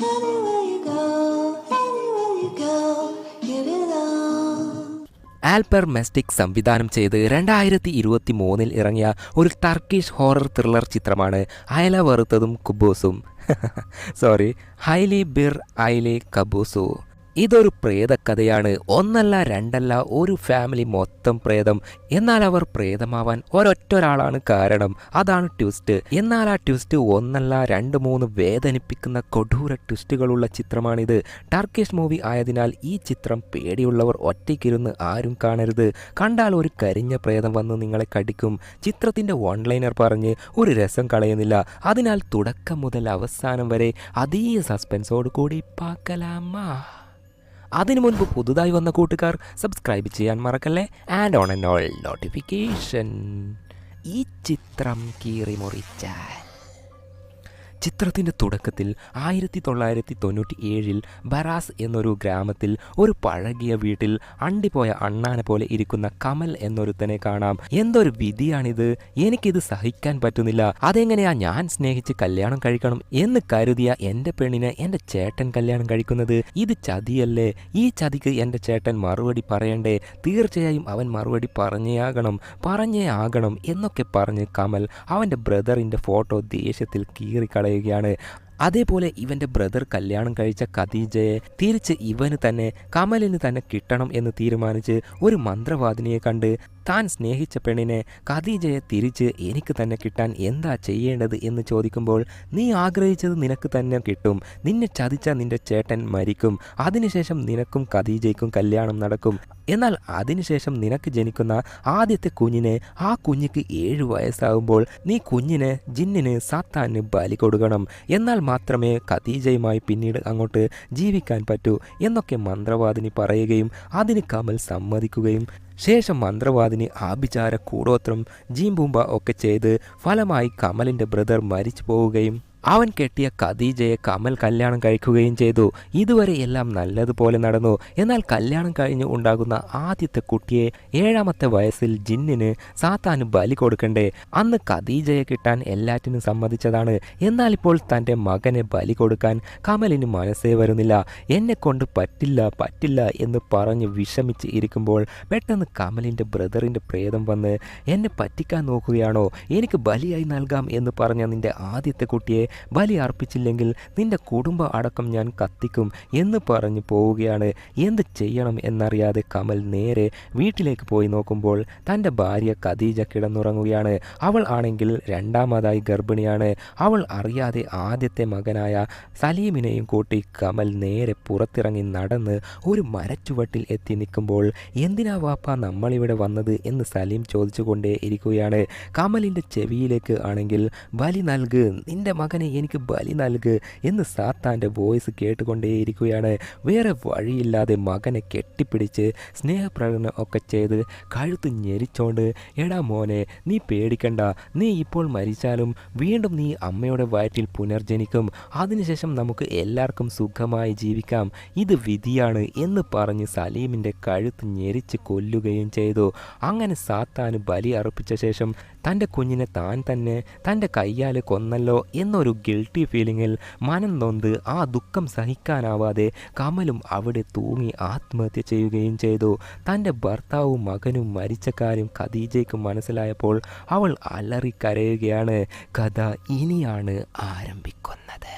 Anywhere you go, anywhere you go, you belong. ആൽപർ മെസ്റ്റിക് സംവിധാനം ചെയ്ത് 2023 ഇറങ്ങിയ ഒരു ടർക്കിഷ് ഹൊറർ ത്രില്ലർ ചിത്രമാണ് അയല വറുത്തതും കുബൂസും. Sorry, highly Bir ഐലെ കബൂസു. ഇതൊരു പ്രേതക്കഥയാണ്. ഒന്നല്ല രണ്ടല്ല, ഒരു ഫാമിലി മൊത്തം പ്രേതം. എന്നാൽ അവർ പ്രേതമാവാൻ ഒരൊറ്റൊരാളാണ് കാരണം. അതാണ് ട്വിസ്റ്റ്. എന്നാൽ ആ ട്വിസ്റ്റ് ഒന്നല്ല രണ്ട് മൂന്ന് വേദനിപ്പിക്കുന്ന കൊടൂര ട്വിസ്റ്റുകളുള്ള ചിത്രമാണിത്. ടർക്കിഷ് മൂവി ആയതിനാൽ ഈ ചിത്രം പേടിയുള്ളവർ ഒറ്റയ്ക്കിരുന്ന് ആരും കാണരുത്. കണ്ടാൽ ഒരു കരിഞ്ഞ പ്രേതം വന്ന് നിങ്ങളെ കടിക്കും. ചിത്രത്തിൻ്റെ ഓൺലൈനർ പറഞ്ഞ് ഒരു രസം കളയുന്നില്ല. അതിനാൽ തുടക്കം മുതൽ അവസാനം വരെ അതീവ സസ്പെൻസോട് കൂടി പാക്കലാമാ. അതിനു മുൻപ് പുതുതായി വന്ന കൂട്ടുകാർ സബ്സ്ക്രൈബ് ചെയ്യാൻ മറക്കല്ലേ. And on and all notification. ഈ ചിത്രം കീറി മുറിച്ചാൽ ചിത്രത്തിൻ്റെ തുടക്കത്തിൽ 1997 ബറാസ് എന്നൊരു ഗ്രാമത്തിൽ ഒരു പഴകിയ വീട്ടിൽ അണ്ടിപ്പോയ അണ്ണാനെ പോലെ ഇരിക്കുന്ന കമൽ എന്നൊരുത്തനെ കാണാം. എന്തൊരു വിധിയാണിത്! എനിക്കിത് സഹിക്കാൻ പറ്റുന്നില്ല. അതെങ്ങനെയാ ഞാൻ സ്നേഹിച്ച് കല്യാണം കഴിക്കണം എന്ന് കരുതിയ എൻ്റെ പെണ്ണിനെ എൻ്റെ ചേട്ടൻ കല്യാണം കഴിക്കുന്നത്? ഇത് ചതിയല്ലേ? ഈ ചതിക്ക് എൻ്റെ ചേട്ടൻ മറുപടി പറയണ്ടേ? തീർച്ചയായും അവൻ മറുപടി പറഞ്ഞേ ആകണം എന്നൊക്കെ പറഞ്ഞ് കമൽ അവൻ്റെ ബ്രദറിൻ്റെ ഫോട്ടോ ദേഷ്യത്തിൽ കീറിക്കളയുകയാണ്. അതേപോലെ ഇവൻ്റെ ബ്രദർ കല്യാണം കഴിച്ച ഖദീജയെ തിരിച്ച് ഇവന് തന്നെ, കമലിന് തന്നെ കിട്ടണം എന്ന് തീരുമാനിച്ച് ഒരു മന്ത്രവാദിനിയെ കണ്ട് താൻ സ്നേഹിച്ച പെണ്ണിനെ, ഖദീജയെ തിരിച്ച് എനിക്ക് തന്നെ കിട്ടാൻ എന്താ ചെയ്യേണ്ടത് എന്ന് ചോദിക്കുമ്പോൾ, നീ ആഗ്രഹിച്ചത് നിനക്ക് തന്നെ കിട്ടും. നിന്നെ ചതിച്ച നിന്റെ ചേട്ടൻ മരിക്കും. അതിനുശേഷം നിനക്കും ഖദീജയ്ക്കും കല്യാണം നടക്കും. എന്നാൽ അതിനുശേഷം നിനക്ക് ജനിക്കുന്ന ആദ്യത്തെ കുഞ്ഞിനെ, ആ കുഞ്ഞിക്ക് 7 വയസ്സാകുമ്പോൾ നീ കുഞ്ഞിനെ ജിന്നിന് സാത്താന് ബലി കൊടുക്കണം. എന്നാൽ മാത്രമേ ഖദീജയുമായി പിന്നീട് അങ്ങോട്ട് ജീവിക്കാൻ പറ്റൂ എന്നൊക്കെ മന്ത്രവാദിനി പറയുകയും അതിന് കമൽ സമ്മതിക്കുകയും ശേഷം മന്ത്രവാദിനി ആഭിചാര കൂടോത്രം ജീംബൂമ്പ ഒക്കെ ചെയ്ത് ഫലമായി കമലിൻ്റെ ബ്രദർ മരിച്ചു പോവുകയും അവൻ കെട്ടിയ ഖദീജയെ കമൽ കല്യാണം കഴിക്കുകയും ചെയ്തു. ഇതുവരെ എല്ലാം നല്ലതുപോലെ നടന്നു. എന്നാൽ കല്യാണം കഴിഞ്ഞ് ഉണ്ടാകുന്ന ആദ്യത്തെ കുട്ടിയെ 7ാമത്തെ വയസ്സിൽ ജിന്നിന് സാത്താന് ബലി കൊടുക്കണ്ടേ? അന്ന് ഖദീജയെ കിട്ടാൻ എല്ലാറ്റിനും സമ്മതിച്ചതാണ്. എന്നാൽ ഇപ്പോൾ തൻ്റെ മകനെ ബലി കൊടുക്കാൻ കമലിന് മനസ്സേ വരുന്നില്ല. എന്നെ കൊണ്ട് പറ്റില്ല എന്ന് പറഞ്ഞ് വിഷമിച്ച് ഇരിക്കുമ്പോൾ പെട്ടെന്ന് കമലിൻ്റെ ബ്രദറിൻ്റെ പ്രേതം വന്ന്, എന്നെ പറ്റിക്കാൻ നോക്കുകയാണോ? എനിക്ക് ബലിയായി നൽകാം എന്ന് പറഞ്ഞ നിൻ്റെ ആദ്യത്തെ കുട്ടിയെ ബലി അർപ്പിച്ചില്ലെങ്കിൽ നിന്റെ കുടുംബ അടക്കം ഞാൻ കത്തിക്കും എന്ന് പറഞ്ഞു പോവുകയാണ്. എന്ത് ചെയ്യണം എന്നറിയാതെ കമൽ നേരെ വീട്ടിലേക്ക് പോയി നോക്കുമ്പോൾ തൻ്റെ ഭാര്യ ഖദീജ കിടന്നുറങ്ങുകയാണ്. അവൾ ആണെങ്കിൽ 2ാമതായി ഗർഭിണിയാണ്. അവൾ അറിയാതെ ആദ്യത്തെ മകനായ സലീമിനെയും കൂട്ടി കമൽ നേരെ പുറത്തിറങ്ങി നടന്ന് ഒരു മരച്ചുവട്ടിൽ എത്തി നിൽക്കുമ്പോൾ, എന്തിനാ വാപ്പ നമ്മളിവിടെ വന്നത് എന്ന് സലീം ചോദിച്ചുകൊണ്ടേ ഇരിക്കുകയാണ്. കമലിൻ്റെ ചെവിയിലേക്ക് ആണെങ്കിൽ, ബലി നൽക്, നിന്റെ മകൻ എനിക്ക് ബലി നൽക് എന്ന് സാത്താൻ്റെ വോയിസ് കേട്ടുകൊണ്ടേയിരിക്കുകയാണ്. വേറെ വഴിയില്ലാതെ മകനെ കെട്ടിപ്പിടിച്ച് സ്നേഹപ്രകടനം ഒക്കെ ചെയ്ത് കഴുത്ത് ഞെരിച്ചോണ്ട്, എടാ മോനെ, നീ പേടിക്കണ്ട, നീ ഇപ്പോൾ മരിച്ചാലും വീണ്ടും നീ അമ്മയുടെ വയറ്റിൽ പുനർജനിക്കും. അതിനുശേഷം നമുക്ക് എല്ലാവർക്കും സുഖമായി ജീവിക്കാം. ഇത് വിധിയാണ് എന്ന് പറഞ്ഞ് സലീമിൻ്റെ കഴുത്ത് ഞെരിച്ച് കൊല്ലുകയും ചെയ്തു. അങ്ങനെ സാത്താന് ബലി അർപ്പിച്ച ശേഷം തൻ്റെ കുഞ്ഞിനെ താൻ തന്നെ തൻ്റെ കയ്യാൽ കൊന്നല്ലോ എന്നൊരു ഗിൽട്ടി ഫീലിങ്ങിൽ മനം നൊന്ത് ആ ദുഃഖം സഹിക്കാനാവാതെ കമലും അവിടെ തൂങ്ങി ആത്മഹത്യ ചെയ്യുകയും ചെയ്തു. തൻ്റെ ഭർത്താവും മകനും മരിച്ച കാര്യം ഖദീജയ്ക്ക് മനസ്സിലായപ്പോൾ അവൾ അലറിക്കരയുകയാണ്. കഥ ഇനിയാണ് ആരംഭിക്കുന്നത്.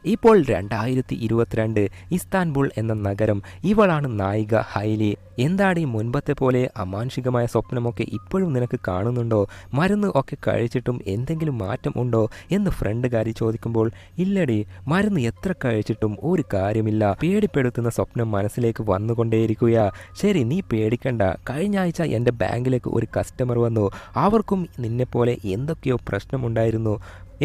ഇപ്പോൾ 2022 ഇസ്താൻബുൾ എന്ന നഗരം. ഇവളാണ് നായിക ഹൈലി. എന്താടി മുൻപത്തെ പോലെ അമാനുഷികമായ സ്വപ്നമൊക്കെ ഇപ്പോഴും നിനക്ക് കാണുന്നുണ്ടോ? മരുന്ന് ഒക്കെ കഴിച്ചിട്ടും എന്തെങ്കിലും മാറ്റം ഉണ്ടോ എന്ന് ഫ്രണ്ടുകാരി ചോദിക്കുമ്പോൾ, ഇല്ലടി, മരുന്ന് എത്ര കഴിച്ചിട്ടും ഒരു കാര്യമില്ല. പേടിപ്പെടുത്തുന്ന സ്വപ്നം മനസ്സിലേക്ക് വന്നുകൊണ്ടേയിരിക്കുക. ശരി, നീ പേടിക്കണ്ട. കഴിഞ്ഞ ആഴ്ച എൻ്റെ ബാങ്കിലേക്ക് ഒരു കസ്റ്റമർ വന്നു. അവർക്കും നിന്നെപ്പോലെ എന്തൊക്കെയോ പ്രശ്നമുണ്ടായിരുന്നു.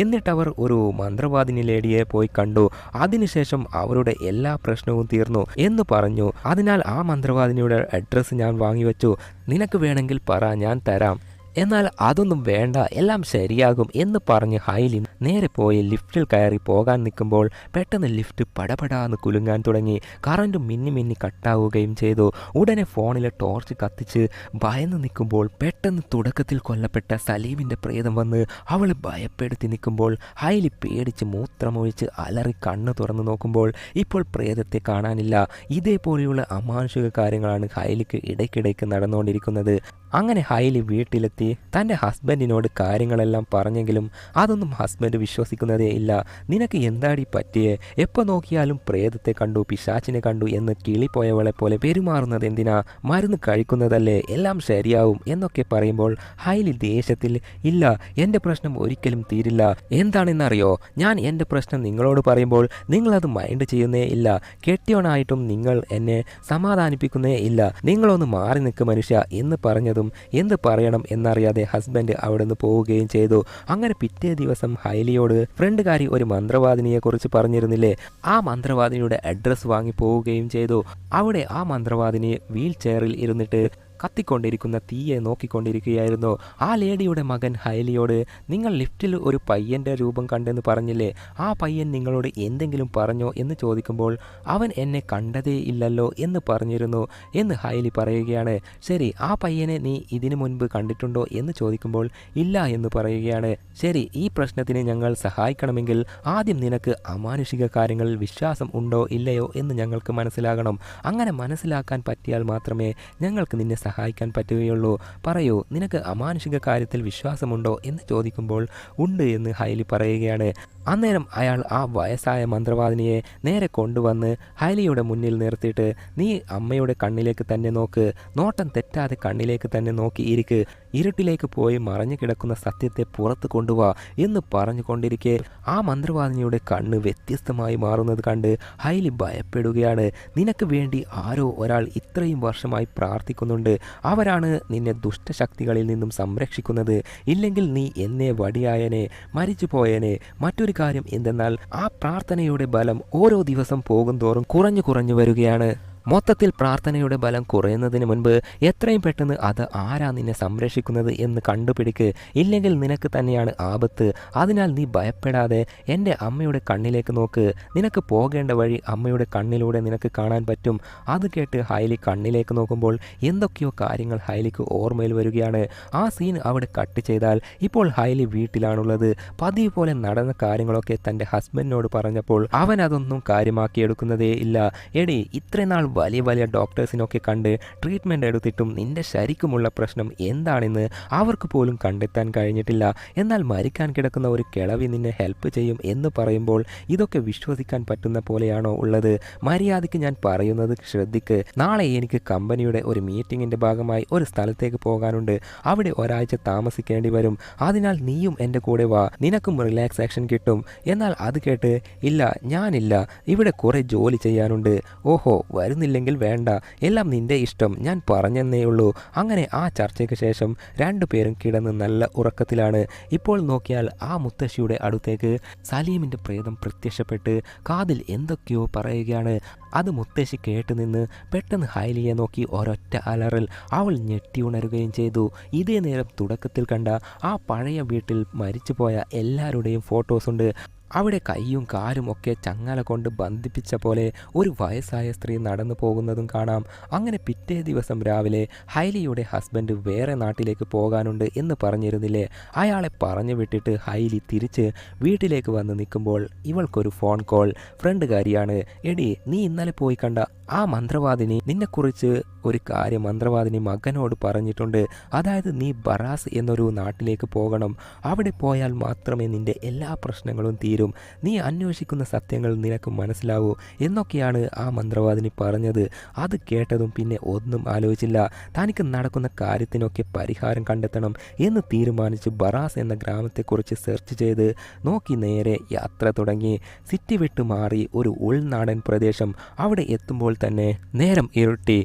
എന്നിട്ടവർ ഒരു മന്ത്രവാദിനി ലേഡിയെ പോയി കണ്ടു. അതിനുശേഷം അവരുടെ എല്ലാ പ്രശ്നവും തീർന്നു എന്ന് പറഞ്ഞു. അതിനാൽ ആ മന്ത്രവാദിനിയുടെ അഡ്രസ്സ് ഞാൻ വാങ്ങിവെച്ചു. നിനക്ക് വേണമെങ്കിൽ പറ, ഞാൻ തരാം. എന്നാൽ അതൊന്നും വേണ്ട, എല്ലാം ശരിയാകും എന്ന് പറഞ്ഞ് ഹൈലി നേരെ പോയി ലിഫ്റ്റിൽ കയറി പോകാൻ നിൽക്കുമ്പോൾ പെട്ടെന്ന് ലിഫ്റ്റ് പടപടാന്ന് കുലുങ്ങാൻ തുടങ്ങി. കറണ്ട് മിന്നി മിന്നി കട്ടാവുകയും ചെയ്തു. ഉടനെ ഫോണിലെ ടോർച്ച് കത്തിച്ച് ഭയന്ന് നിൽക്കുമ്പോൾ പെട്ടെന്ന് തുടക്കത്തിൽ കൊല്ലപ്പെട്ട സലീമിൻ്റെ പ്രേതം വന്ന് അവളെ ഭയപ്പെടുത്തി നിൽക്കുമ്പോൾ ഹൈലി പേടിച്ച് മൂത്രമൊഴിച്ച് അലറി കണ്ണ് തുറന്നു നോക്കുമ്പോൾ ഇപ്പോൾ പ്രേതത്തെ കാണാനില്ല. ഇതേപോലെയുള്ള അമാനുഷിക കാര്യങ്ങളാണ് ഹൈലിക്ക് ഇടയ്ക്കിടയ്ക്ക് നടന്നുകൊണ്ടിരിക്കുന്നത്. അങ്ങനെ ഹൈലി വീട്ടിലെത്തി തൻ്റെ ഹസ്ബൻഡിനോട് കാര്യങ്ങളെല്ലാം പറഞ്ഞെങ്കിലും അതൊന്നും ഹസ്ബൻഡ് വിശ്വസിക്കുന്നതേ ഇല്ല. നിനക്ക് എന്താടി പറ്റിയേ? എപ്പോൾ നോക്കിയാലും പ്രേതത്തെ കണ്ടു, പിശാച്ചിനെ കണ്ടു എന്ന് കിളിപ്പോയവളെ പോലെ പെരുമാറുന്നത് എന്തിനാ? മരുന്ന് കഴിക്കുന്നതല്ലേ, എല്ലാം ശരിയാവും എന്നൊക്കെ പറയുമ്പോൾ ഹൈലി ദേഷ്യത്തിൽ, ഇല്ല, എൻ്റെ പ്രശ്നം ഒരിക്കലും തീരില്ല. എന്താണെന്നറിയോ, ഞാൻ എൻ്റെ പ്രശ്നം നിങ്ങളോട് പറയുമ്പോൾ നിങ്ങളത് മൈൻഡ് ചെയ്യുന്നേ ഇല്ല. കെട്ടിയോണായിട്ടും നിങ്ങൾ എന്നെ സമാധാനിപ്പിക്കുന്നേ ഇല്ല. നിങ്ങളൊന്ന് മാറി നിൽക്ക് മനുഷ്യ എന്ന് പറഞ്ഞതും എന്ത് പറയണം എന്നറിയാതെ ഹസ്ബൻഡ് അവിടെ നിന്ന് പോവുകയും ചെയ്തു. അങ്ങനെ പിറ്റേ ദിവസം ഹൈലിയോട് ഫ്രണ്ടുകാരി ഒരു മന്ത്രവാദിനിയെ കുറിച്ച് പറഞ്ഞിരുന്നില്ലേ, ആ മന്ത്രവാദിനിയുടെ അഡ്രസ്സ് വാങ്ങി പോവുകയും ചെയ്തു. അവിടെ ആ മന്ത്രവാദിനി വീൽ ചെയറിൽ ഇരുന്നിട്ട് കത്തിക്കൊണ്ടിരിക്കുന്ന തീയെ നോക്കിക്കൊണ്ടിരിക്കുകയായിരുന്നു. ആ ലേഡിയുടെ മകൻ ഹൈലിയോട്, നിങ്ങൾ ലിഫ്റ്റിൽ ഒരു പയ്യൻ്റെ രൂപം കണ്ടെന്ന് പറഞ്ഞില്ലേ, ആ പയ്യൻ നിങ്ങളോട് എന്തെങ്കിലും പറഞ്ഞോ എന്ന് ചോദിക്കുമ്പോൾ അവൻ എന്നെ കണ്ടതേ ഇല്ലല്ലോ എന്ന് പറഞ്ഞിരുന്നു എന്ന് ഹൈലി പറയുകയാണ്. ശരി, ആ പയ്യനെ നീ ഇതിനു മുൻപ് കണ്ടിട്ടുണ്ടോ എന്ന് ചോദിക്കുമ്പോൾ ഇല്ല എന്ന് പറയുകയാണ്. ശരി, ഈ പ്രശ്നത്തിന് ഞങ്ങൾ സഹായിക്കണമെങ്കിൽ ആദ്യം നിനക്ക് അമാനുഷിക കാര്യങ്ങളിൽ വിശ്വാസം ഉണ്ടോ ഇല്ലയോ എന്ന് ഞങ്ങൾക്ക് മനസ്സിലാകണം. അങ്ങനെ മനസ്സിലാക്കാൻ പറ്റിയാൽ മാത്രമേ ഞങ്ങൾക്ക് നിന്നെ സഹായിക്കാൻ പറ്റുകയുള്ളൂ. പറയൂ, നിനക്ക് അമാനുഷിക കാര്യത്തിൽ വിശ്വാസമുണ്ടോ എന്ന് ചോദിക്കുമ്പോൾ ഉണ്ട് എന്ന് ഹൈലി പറയുകയാണ്. അന്നേരം അയാൾ ആ വയസ്സായ മന്ത്രവാദിനിയെ നേരെ കൊണ്ടുവന്ന് ഹൈലിയുടെ മുന്നിൽ നിർത്തിയിട്ട്, നീ അമ്മയുടെ കണ്ണിലേക്ക് തന്നെ നോക്ക്, നോട്ടം തെറ്റാതെ കണ്ണിലേക്ക് തന്നെ നോക്കി ഇരിക്ക്, ഇരുട്ടിലേക്ക് പോയി മറഞ്ഞു കിടക്കുന്ന സത്യത്തെ പുറത്ത് കൊണ്ടുവാ എന്ന് പറഞ്ഞുകൊണ്ടിരിക്കെ ആ മന്ത്രവാദിനിയുടെ കണ്ണ് വ്യത്യസ്തമായി മാറുന്നത് കണ്ട് ഹൈലി ഭയപ്പെടുകയാണ്. നിനക്ക് വേണ്ടി ആരോ ഒരാൾ ഇത്രയും വർഷമായി പ്രാർത്ഥിക്കുന്നുണ്ട്. അവരാണ് നിന്നെ ദുഷ്ടശക്തികളിൽ നിന്നും സംരക്ഷിക്കുന്നത്. ഇല്ലെങ്കിൽ നീ എന്നെ വടിയായനെ, മരിച്ചു പോയനെ. മറ്റൊരു കാര്യം എന്തെന്നാൽ ആ പ്രാർത്ഥനയുടെ ബലം ഓരോ ദിവസം പോകും തോറും കുറഞ്ഞു വരികയാണ്. മൊത്തത്തിൽ പ്രാർത്ഥനയുടെ ബലം കുറയുന്നതിന് മുൻപ് എത്രയും പെട്ടെന്ന് അത് ആരാ നിന്നെ സംരക്ഷിക്കുന്നത് എന്ന് കണ്ടുപിടിക്ക്, ഇല്ലെങ്കിൽ നിനക്ക് തന്നെയാണ് ആപത്ത്. അതിനാൽ നീ ഭയപ്പെടാതെ എൻ്റെ അമ്മയുടെ കണ്ണിലേക്ക് നോക്ക്, നിനക്ക് പോകേണ്ട വഴി അമ്മയുടെ കണ്ണിലൂടെ നിനക്ക് കാണാൻ പറ്റും. അത് കേട്ട് ഹൈലി കണ്ണിലേക്ക് നോക്കുമ്പോൾ എന്തൊക്കെയോ കാര്യങ്ങൾ ഹൈലിക്ക് ഓർമ്മയിൽ വരികയാണ്. ആ സീൻ അവിടെ കട്ട് ചെയ്താൽ ഇപ്പോൾ ഹൈലി വീട്ടിലാണുള്ളത്. പതിവ് പോലെ നടന്ന കാര്യങ്ങളൊക്കെ തൻ്റെ ഹസ്ബൻഡിനോട് പറഞ്ഞപ്പോൾ അവൻ അതൊന്നും കാര്യമാക്കിയെടുക്കുന്നതേ ഇല്ല. എടി, ഇത്രയും നാൾ വലിയ ഡോക്ടേഴ്സിനൊക്കെ കണ്ട് ട്രീറ്റ്മെൻറ്റ് എടുത്തിട്ടും നിന്റെ ശരിക്കുമുള്ള പ്രശ്നം എന്താണെന്ന് അവർക്ക് പോലും കണ്ടെത്താൻ കഴിഞ്ഞിട്ടില്ല. എന്നാൽ മരിക്കാൻ കിടക്കുന്ന ഒരു കിളവി നിന്നെ ഹെൽപ്പ് ചെയ്യും എന്ന് പറയുമ്പോൾ ഇതൊക്കെ വിശ്വസിക്കാൻ പറ്റുന്ന പോലെയാണോ ഉള്ളത്? മര്യാദയ്ക്ക് ഞാൻ പറയുന്നത് ശ്രദ്ധിക്ക്. നാളെ എനിക്ക് കമ്പനിയുടെ ഒരു മീറ്റിങ്ങിൻ്റെ ഭാഗമായി ഒരു സ്ഥലത്തേക്ക് പോകാനുണ്ട്. അവിടെ ഒരാഴ്ച താമസിക്കേണ്ടി വരും. അതിനാൽ നീയും എൻ്റെ കൂടെ വാ, നിനക്കും റിലാക്സേഷൻ കിട്ടും. എന്നാൽ അത് കേട്ട്, ഇല്ല, ഞാനില്ല, ഇവിടെ കുറേ ജോലി ചെയ്യാനുണ്ട്. ഓഹോ, വരുന്നില്ലെങ്കിൽ വേണ്ട, എല്ലാം നിന്റെ ഇഷ്ടം, ഞാൻ പറഞ്ഞെന്നേ ഉള്ളൂ. അങ്ങനെ ആ ചർച്ചയ്ക്ക് ശേഷം രണ്ടുപേരും കിടന്ന് നല്ല ഉറക്കത്തിലാണ്. ഇപ്പോൾ നോക്കിയാൽ ആ മുത്തശ്ശിയുടെ അടുത്തേക്ക് സലീമിൻ്റെ പ്രേതം പ്രത്യക്ഷപ്പെട്ട് കാതിൽ എന്തൊക്കെയോ പറയുകയാണ്. അത് മുത്തശ്ശി കേട്ടുനിന്ന് പെട്ടെന്ന് ഹൈലിയെ നോക്കി ഒരൊറ്റ അലറൽ. അവൾ ഞെട്ടി ഉണരുകയും ചെയ്തു. ഇതേ നേരം തുടക്കത്തിൽ കണ്ട ആ പഴയ വീട്ടിൽ മരിച്ചുപോയ എല്ലാവരുടെയും ഫോട്ടോസുണ്ട്. അവിടെ കൈയും കാലും ഒക്കെ ചങ്ങല കൊണ്ട് ബന്ധിപ്പിച്ച പോലെ ഒരു വയസ്സായ സ്ത്രീ നടന്നു പോകുന്നതും കാണാം. അങ്ങനെ പിറ്റേ ദിവസം രാവിലെ ഹൈലിയുടെ ഹസ്ബൻഡ് വേറെ നാട്ടിലേക്ക് പോകാനുണ്ട് എന്ന് പറഞ്ഞിരുന്നില്ലേ, അയാളെ പറഞ്ഞു വിട്ടിട്ട് ഹൈലി തിരിച്ച് വീട്ടിലേക്ക് വന്ന് നിൽക്കുമ്പോൾ ഇവൾക്കൊരു ഫോൺ കോൾ. ഫ്രണ്ടുകാരിയാണ്. എടി, നീ ഇന്നലെ പോയി കണ്ട ആ മന്ത്രവാദിനി നിന്നെക്കുറിച്ച് ഒരു കാര്യം മന്ത്രവാദിനി മകനോട് പറഞ്ഞിട്ടുണ്ട്. അതായത് നീ ബറാസ് എന്നൊരു നാട്ടിലേക്ക് പോകണം. അവിടെ പോയാൽ മാത്രമേ നിന്റെ എല്ലാ പ്രശ്നങ്ങളും തീരും. നീ അന്വേഷിക്കുന്ന സത്യങ്ങൾ നിനക്ക് മനസ്സിലാവൂ എന്നൊക്കെയാണ് ആ മന്ത്രവാദിനി പറഞ്ഞത്. അത് കേട്ടതും പിന്നെ ഒന്നും ആലോചിച്ചില്ല. തനിക്ക് നടക്കുന്ന കാര്യത്തിനൊക്കെ പരിഹാരം കണ്ടെത്തണം എന്ന് തീരുമാനിച്ച് ബറാസ് എന്ന ഗ്രാമത്തെക്കുറിച്ച് സെർച്ച് ചെയ്ത് നോക്കി നേരെ യാത്ര തുടങ്ങി. സിറ്റി വിട്ടു മാറി ഒരു ഉൾനാടൻ പ്രദേശം. അവിടെ എത്തുമ്പോൾ തന്നെ നേരം ഇരുട്ടി,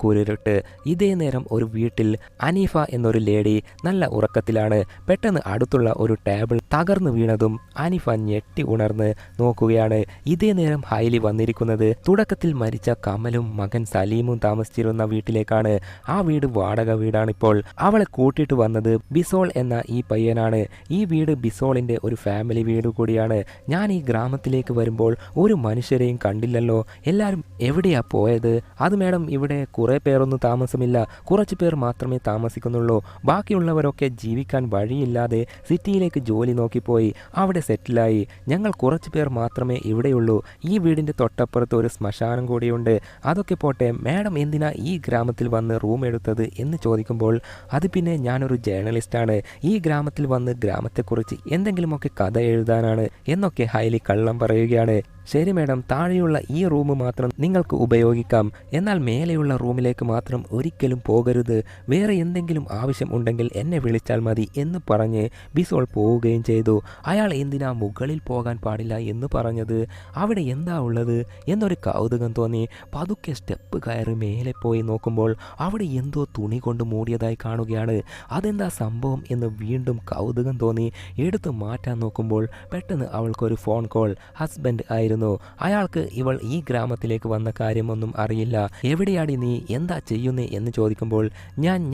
കൂരിരുട്ട്. ഇതേ നേരം ഒരു വീട്ടിൽ അനീഫ എന്നൊരു ലേഡി നല്ല ഉറക്കത്തിലാണ്. പെട്ടെന്ന് അടുത്തുള്ള ഒരു ടേബിൾ തകർന്നു വീണതും അനീഫ ഞെട്ടി ഉണർന്ന് നോക്കുകയാണ്. ഇതേ നേരം ഹൈലി വന്നിരിക്കുന്നത് തുടക്കത്തിൽ മരിച്ച കമലും മകൻ സലീമും താമസിച്ചിരുന്ന വീട്ടിലേക്കാണ്. ആ വീട് വാടക വീടാണിപ്പോൾ. അവളെ കൂട്ടിയിട്ട് വന്നത് ബിസോൾ എന്ന ഈ പയ്യനാണ്. ഈ വീട് ബിസോളിന്റെ ഒരു ഫാമിലി വീട് കൂടിയാണ്. ഞാൻ ഈ ഗ്രാമത്തിലേക്ക് വരുമ്പോൾ ഒരു മനുഷ്യരെയും കണ്ടില്ലല്ലോ, എല്ലാവരും എവിടെയാ പോയത്? അത് മേഡം, ഇവിടെ കുറെ പേരൊന്നും താമസമില്ല, കുറച്ചു പേർ മാത്രമേ താമസിക്കുന്നുള്ളൂ. ബാക്കിയുള്ളവരൊക്കെ ജീവിക്കാൻ വഴിയില്ലാതെ സിറ്റിയിലേക്ക് ജോലി നോക്കിപ്പോയി അവിടെ സെറ്റിലായി. ഞങ്ങൾ കുറച്ചു പേർ മാത്രമേ ഇവിടെയുള്ളൂ. ഈ വീടിന്റെ തൊട്ടപ്പുറത്ത് ഒരു ശ്മശാനം കൂടിയുണ്ട്. അതൊക്കെ പോട്ടെ, മാഡം എന്തിനാ ഈ ഗ്രാമത്തിൽ വന്ന് റൂം എടുത്തത് എന്ന് ചോദിക്കുമ്പോൾ അത് പിന്നെ ഞാനൊരു ജേർണലിസ്റ്റാണ്, ഈ ഗ്രാമത്തിൽ വന്ന് ഗ്രാമത്തെക്കുറിച്ച് എന്തെങ്കിലുമൊക്കെ കഥ എഴുതാനാണ് എന്നൊക്കെ ഹൈലി കള്ളം പറയുകയാണ്. ശരി മാഡം, താഴെയുള്ള ഈ റൂം മാത്രം നിങ്ങൾക്ക് ഉപയോഗിക്കാം, എന്നാൽ മേലെയുള്ള റൂമിലേക്ക് മാത്രം ഒരിക്കലും പോകരുത്. വേറെ എന്തെങ്കിലും ആവശ്യം ഉണ്ടെങ്കിൽ എന്നെ വിളിച്ചാൽ മതി എന്ന് പറഞ്ഞ് ബിസോൾ പോവുകയും ചെയ്തു. അയാൾ എന്തിനാ മുകളിൽ പോകാൻ പാടില്ല എന്ന് പറഞ്ഞത്? അവിടെ എന്താ ഉള്ളത് എന്നൊരു കൗതുകം തോന്നി. പതുക്കെ സ്റ്റെപ്പ് കയറി മേലെ പോയി നോക്കുമ്പോൾ അവിടെ എന്തോ തുണി കൊണ്ട് മൂടിയതായി കാണുകയാണ്. അതെന്താ സംഭവം എന്ന് വീണ്ടും കൗതുകം തോന്നി. എടുത്തു മാറ്റാൻ നോക്കുമ്പോൾ പെട്ടെന്ന് അവൾക്കൊരു ഫോൺ കോൾ. ഹസ്ബൻഡ് ആയിരുന്നു. അയാൾക്ക് ഇവൾ ഈ ഗ്രാമത്തിലേക്ക് വന്ന കാര്യമൊന്നും അറിയില്ല. എവിടെയാടി നീ, എന്താ ചെയ്യുന്നേ എന്ന് ചോദിക്കുമ്പോൾ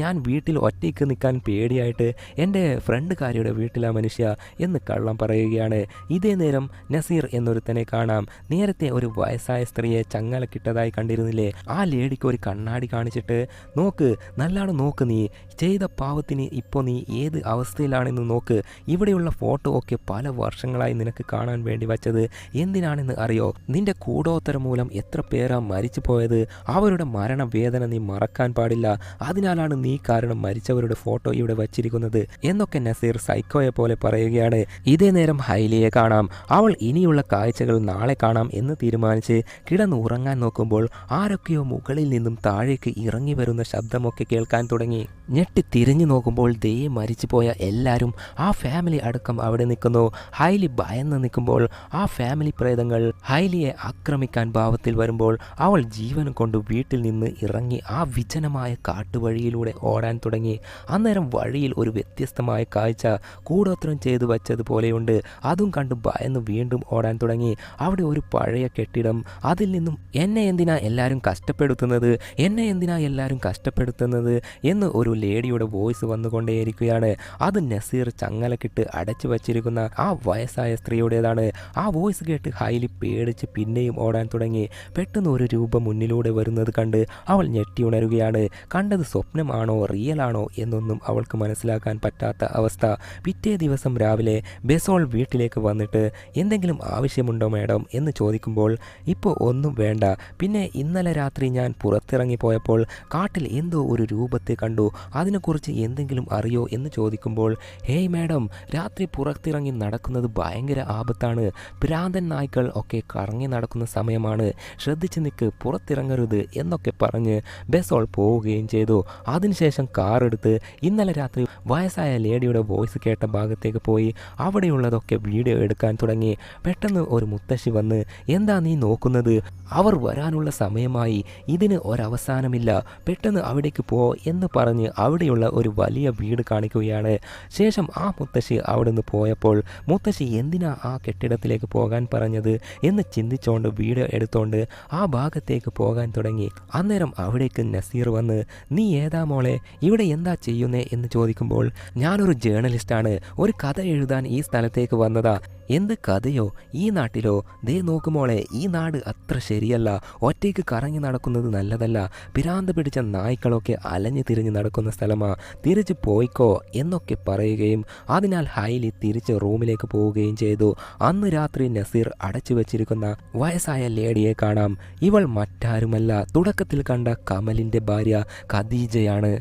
ഞാൻ വീട്ടിൽ ഒറ്റയ്ക്ക് നിൽക്കാൻ പേടിയായിട്ട് എൻ്റെ ഫ്രണ്ടുകാരിയുടെ വീട്ടിലാ മനുഷ്യ എന്ന് കള്ളം പറയുകയാണ്. ഇതേ നേരം നസീർ എന്നൊരുത്തനെ കാണാം. നേരത്തെ ഒരു വയസ്സായ സ്ത്രീയെ ചങ്ങലക്കിട്ടതായി കണ്ടിരുന്നില്ലേ? ആ ലേഡിക്ക് ഒരു കണ്ണാടി കാണിച്ചിട്ട് നോക്ക്, നല്ലോണം നോക്ക്, നീ ചെയ്ത പാവത്തിന് ഇപ്പോൾ നീ ഏത് അവസ്ഥയിലാണെന്ന് നോക്ക്. ഇവിടെയുള്ള ഫോട്ടോ ഒക്കെ പല വർഷങ്ങളായി നിനക്ക് കാണാൻ വേണ്ടി വച്ചത് എന്തിനാണെന്ന് അറിയോ? നിന്റെ കൂടോത്തരം മൂലം എത്ര പേരാ മരിച്ചു പോയത്. അവരുടെ മരണവേദന നീ മറക്കാൻ പാടില്ല. അതിനാലാണ് നീ കാരണം മരിച്ചവരുടെ ഫോട്ടോ ഇവിടെ വച്ചിരിക്കുന്നത് എന്നൊക്കെ നസീർ സൈക്കോയെ പോലെ പറയുകയാണ്. ഇതേ നേരം ഹൈലിയെ കാണാം. അവൾ ഇനിയുള്ള കാഴ്ചകൾ നാളെ കാണാം എന്ന് തീരുമാനിച്ച് കിടന്ന് ഉറങ്ങാൻ നോക്കുമ്പോൾ ആരൊക്കെയോ മുകളിൽ നിന്നും താഴേക്ക് ഇറങ്ങി വരുന്ന ശബ്ദമൊക്കെ കേൾക്കാൻ തുടങ്ങി. ഞെട്ടി തിരിഞ്ഞു നോക്കുമ്പോൾ ദേ മരിച്ചുപോയ എല്ലാവരും, ആ ഫാമിലി അടക്കം അവിടെ നിൽക്കുന്നു. ഹൈലി ഭയന്ന് നിൽക്കുമ്പോൾ ആ ഫാമിലി പ്രേതങ്ങൾ ഹൈലിയെ ആക്രമിക്കാൻ ഭാവത്തിൽ വരുമ്പോൾ അവൾ ജീവനും കൊണ്ട് വീട്ടിൽ നിന്ന് ഇറങ്ങി ആ വിജനമായ കാട്ടുവഴിയിലൂടെ ഓടാൻ തുടങ്ങി. അന്നേരം വഴിയിൽ ഒരു വ്യത്യസ്തമായ കാഴ്ച കൂടോത്രം ചെയ്തു വച്ചതുപോലെയുണ്ട്. അതും കണ്ട് ഭയന്ന് വീണ്ടും ഓടാൻ തുടങ്ങി. അവിടെ ഒരു പഴയ കെട്ടിടം. അതിൽ നിന്നും എന്നെ എന്തിനാ എല്ലാവരും കഷ്ടപ്പെടുത്തുന്നത്, എന്നെ എന്തിനാ എല്ലാവരും കഷ്ടപ്പെടുത്തുന്നത് എന്ന് ഒരു ലേഡിയുടെ വോയിസ് വന്നുകൊണ്ടേയിരിക്കുകയാണ്. അത് നസീർ ചങ്ങലക്കിട്ട് അടച്ചു വച്ചിരിക്കുന്ന ആ വയസ്സായ സ്ത്രീയുടേതാണ്. ആ വോയിസ് കേട്ട് ഹൈലി പേടിച്ച് പിന്നെയും ഓടാൻ തുടങ്ങി. പെട്ടെന്ന് ഒരു രൂപം മുന്നിലൂടെ വരുന്നത് കണ്ട് അവൾ ഞെട്ടി ഉണരുകയാണ്. കണ്ടത് സ്വപ്നമാണോ റിയലാണോ എന്നൊന്നും അവൾക്ക് മനസ്സിലാക്കാൻ പറ്റാത്ത അവസ്ഥ. പിറ്റേ ദിവസം രാവിലെ ബെസോൾ വീട്ടിലേക്ക് വന്നിട്ട് എന്തെങ്കിലും ആവശ്യമുണ്ടോ മാഡം എന്ന് ചോദിക്കുമ്പോൾ ഇപ്പോൾ ഒന്നും വേണ്ട, പിന്നെ ഇന്നലെ രാത്രി ഞാൻ പുറത്തിറങ്ങി പോയപ്പോൾ കാട്ടിൽ എന്തോ ഒരു രൂപത്തെ കണ്ടു, അതിനെക്കുറിച്ച് എന്തെങ്കിലും അറിയോ എന്ന് ചോദിക്കുമ്പോൾ ഹേയ് മാഡം, രാത്രി പുറത്തിറങ്ങി നടക്കുന്നത് ഭയങ്കര ആപത്താണ്. ഭ്രാന്തൻ നായ്ക്കൾ ഒക്കെ കറങ്ങി നടക്കുന്ന സമയമാണ്, ശ്രദ്ധിച്ച് നിൽക്ക്, പുറത്തിറങ്ങരുത് എന്നൊക്കെ പറഞ്ഞ് ബെസോൾ പോവുകയും ചെയ്തു. അതിനുശേഷം കാർ എടുത്ത് ഇന്നലെ രാത്രി വയസ്സായ ലേഡിയുടെ വോയിസ് കേട്ട ഭാഗത്തേക്ക് പോയി അവിടെയുള്ളതൊക്കെ വീഡിയോ എടുക്കാൻ തുടങ്ങി. പെട്ടെന്ന് ഒരു മുത്തശ്ശി വന്ന് എന്താ നീ നോക്കുന്നത്, അവർ വരാനുള്ള സമയമായി, ഇതിന് ഒരവസാനമില്ല, പെട്ടെന്ന് അവിടേക്ക് പോ എന്ന് പറഞ്ഞ് അവിടെയുള്ള ഒരു വലിയ വീട് കാണിക്കുകയാണ്. ശേഷം ആ മുത്തശ്ശി അവിടെ നിന്ന് പോയപ്പോൾ മുത്തശ്ശി എന്തിനാ ആ കെട്ടിടത്തിലേക്ക് പോകാൻ പറഞ്ഞത് എന്ന് ചിന്തിച്ചുകൊണ്ട് വീഡിയോ എടുത്തോണ്ട് ആ ഭാഗത്തേക്ക് പോകാൻ തുടങ്ങി. അന്നേരം അവിടേക്ക് നസീർ വന്ന് നീ ഏതാ മോളെ, ഇവിടെ എന്താ ചെയ്യുന്നേ എന്ന് ചോദിക്കുമ്പോൾ ഞാനൊരു ജേർണലിസ്റ്റാണ്, ഒരു കഥ എഴുതാൻ ഈ സ്ഥലത്തേക്ക് വന്നതാ. എന്ത് കഥയോ, ഈ നാട്ടിലോ? ദേ നോക്കുമോളെ, ഈ നാട് അത്ര ശരിയല്ല, ഒറ്റയ്ക്ക് കറങ്ങി നടക്കുന്നത് നല്ലതല്ല, പിരാന്ത് പിടിച്ച നായ്ക്കളൊക്കെ അലഞ്ഞു തിരിഞ്ഞ് നടക്കുന്ന സ്ഥലമാ, തിരിച്ചു പോയിക്കോ എന്നൊക്കെ പറയുകയും അതിനാൽ ഹൈലി തിരിച്ച് റൂമിലേക്ക് പോവുകയും ചെയ്തു. അന്ന് രാത്രി നസീർ അടച്ചു വെച്ചിരിക്കുന്ന വയസ്സായ ലേഡിയെ കാണാം. ഇവൾ മറ്റാരുമല്ല, തുടക്കത്തിൽ കണ്ട കമലിൻ്റെ ഭാര്യ ഖദീജയാണ്.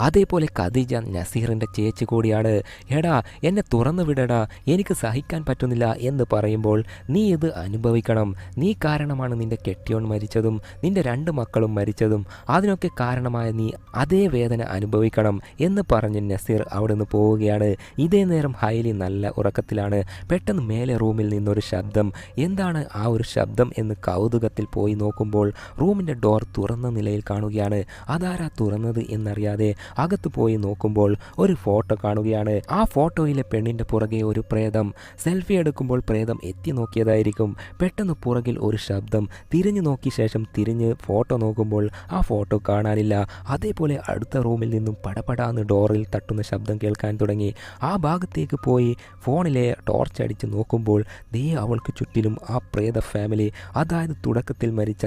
അതേപോലെ ഖദീജ നസീറിൻ്റെ ചേച്ചി കൂടിയാണ്. എടാ എന്നെ തുറന്നു വിടടാ, എനിക്ക് സഹിക്കാൻ പറ്റുന്നില്ല എന്ന് പറയുമ്പോൾ നീ ഇത് അനുഭവിക്കണം, നീ കാരണമാണ് നിന്റെ കെട്ടിയോൺ മരിച്ചതും നിന്റെ 2 മക്കളും മരിച്ചതും, അതിനൊക്കെ കാരണമായ നീ അതേ വേദന അനുഭവിക്കണം എന്ന് പറഞ്ഞ് നസീർ അവിടെ നിന്ന് പോവുകയാണ്. ഇതേ നേരം ഹൈലി നല്ല ഉറക്കത്തിലാണ്. പെട്ടെന്ന് മേലെ റൂമിൽ നിന്നൊരു ശബ്ദം. എന്താണ് ആ ഒരു ശബ്ദം എന്ന് കൗതുകത്തിൽ പോയി നോക്കുമ്പോൾ റൂമിൻ്റെ ഡോർ തുറന്ന നിലയിൽ കാണുകയാണ്. അതാരാ തുറന്നത് എന്നറിയാതെ അകത്ത് പോയി നോക്കുമ്പോൾ ഒരു ഫോട്ടോ കാണുകയാണ്. ആ ഫോട്ടോയിലെ പെണ്ണിന്റെ പുറകെ ഒരു പ്രേതം. സെൽഫി എടുക്കുമ്പോൾ പ്രേതം എത്തി നോക്കിയതായിരിക്കും. പെട്ടെന്ന് പുറകിൽ ഒരു ശബ്ദം. തിരിഞ്ഞു നോക്കിയ ശേഷം തിരിഞ്ഞ് ഫോട്ടോ നോക്കുമ്പോൾ ആ ഫോട്ടോ കാണാനില്ല. അതേപോലെ അടുത്ത റൂമിൽ നിന്നും പടപടാന്ന് ഡോറിൽ തട്ടുന്ന ശബ്ദം കേൾക്കാൻ തുടങ്ങി. ആ ഭാഗത്തേക്ക് പോയി ഫോണിലെ ടോർച്ച് അടിച്ച് നോക്കുമ്പോൾ ദേ അവൾക്ക് ചുറ്റിലും ആ പ്രേത ഫാമിലി. അതായത് തുടക്കത്തിൽ മരിച്ച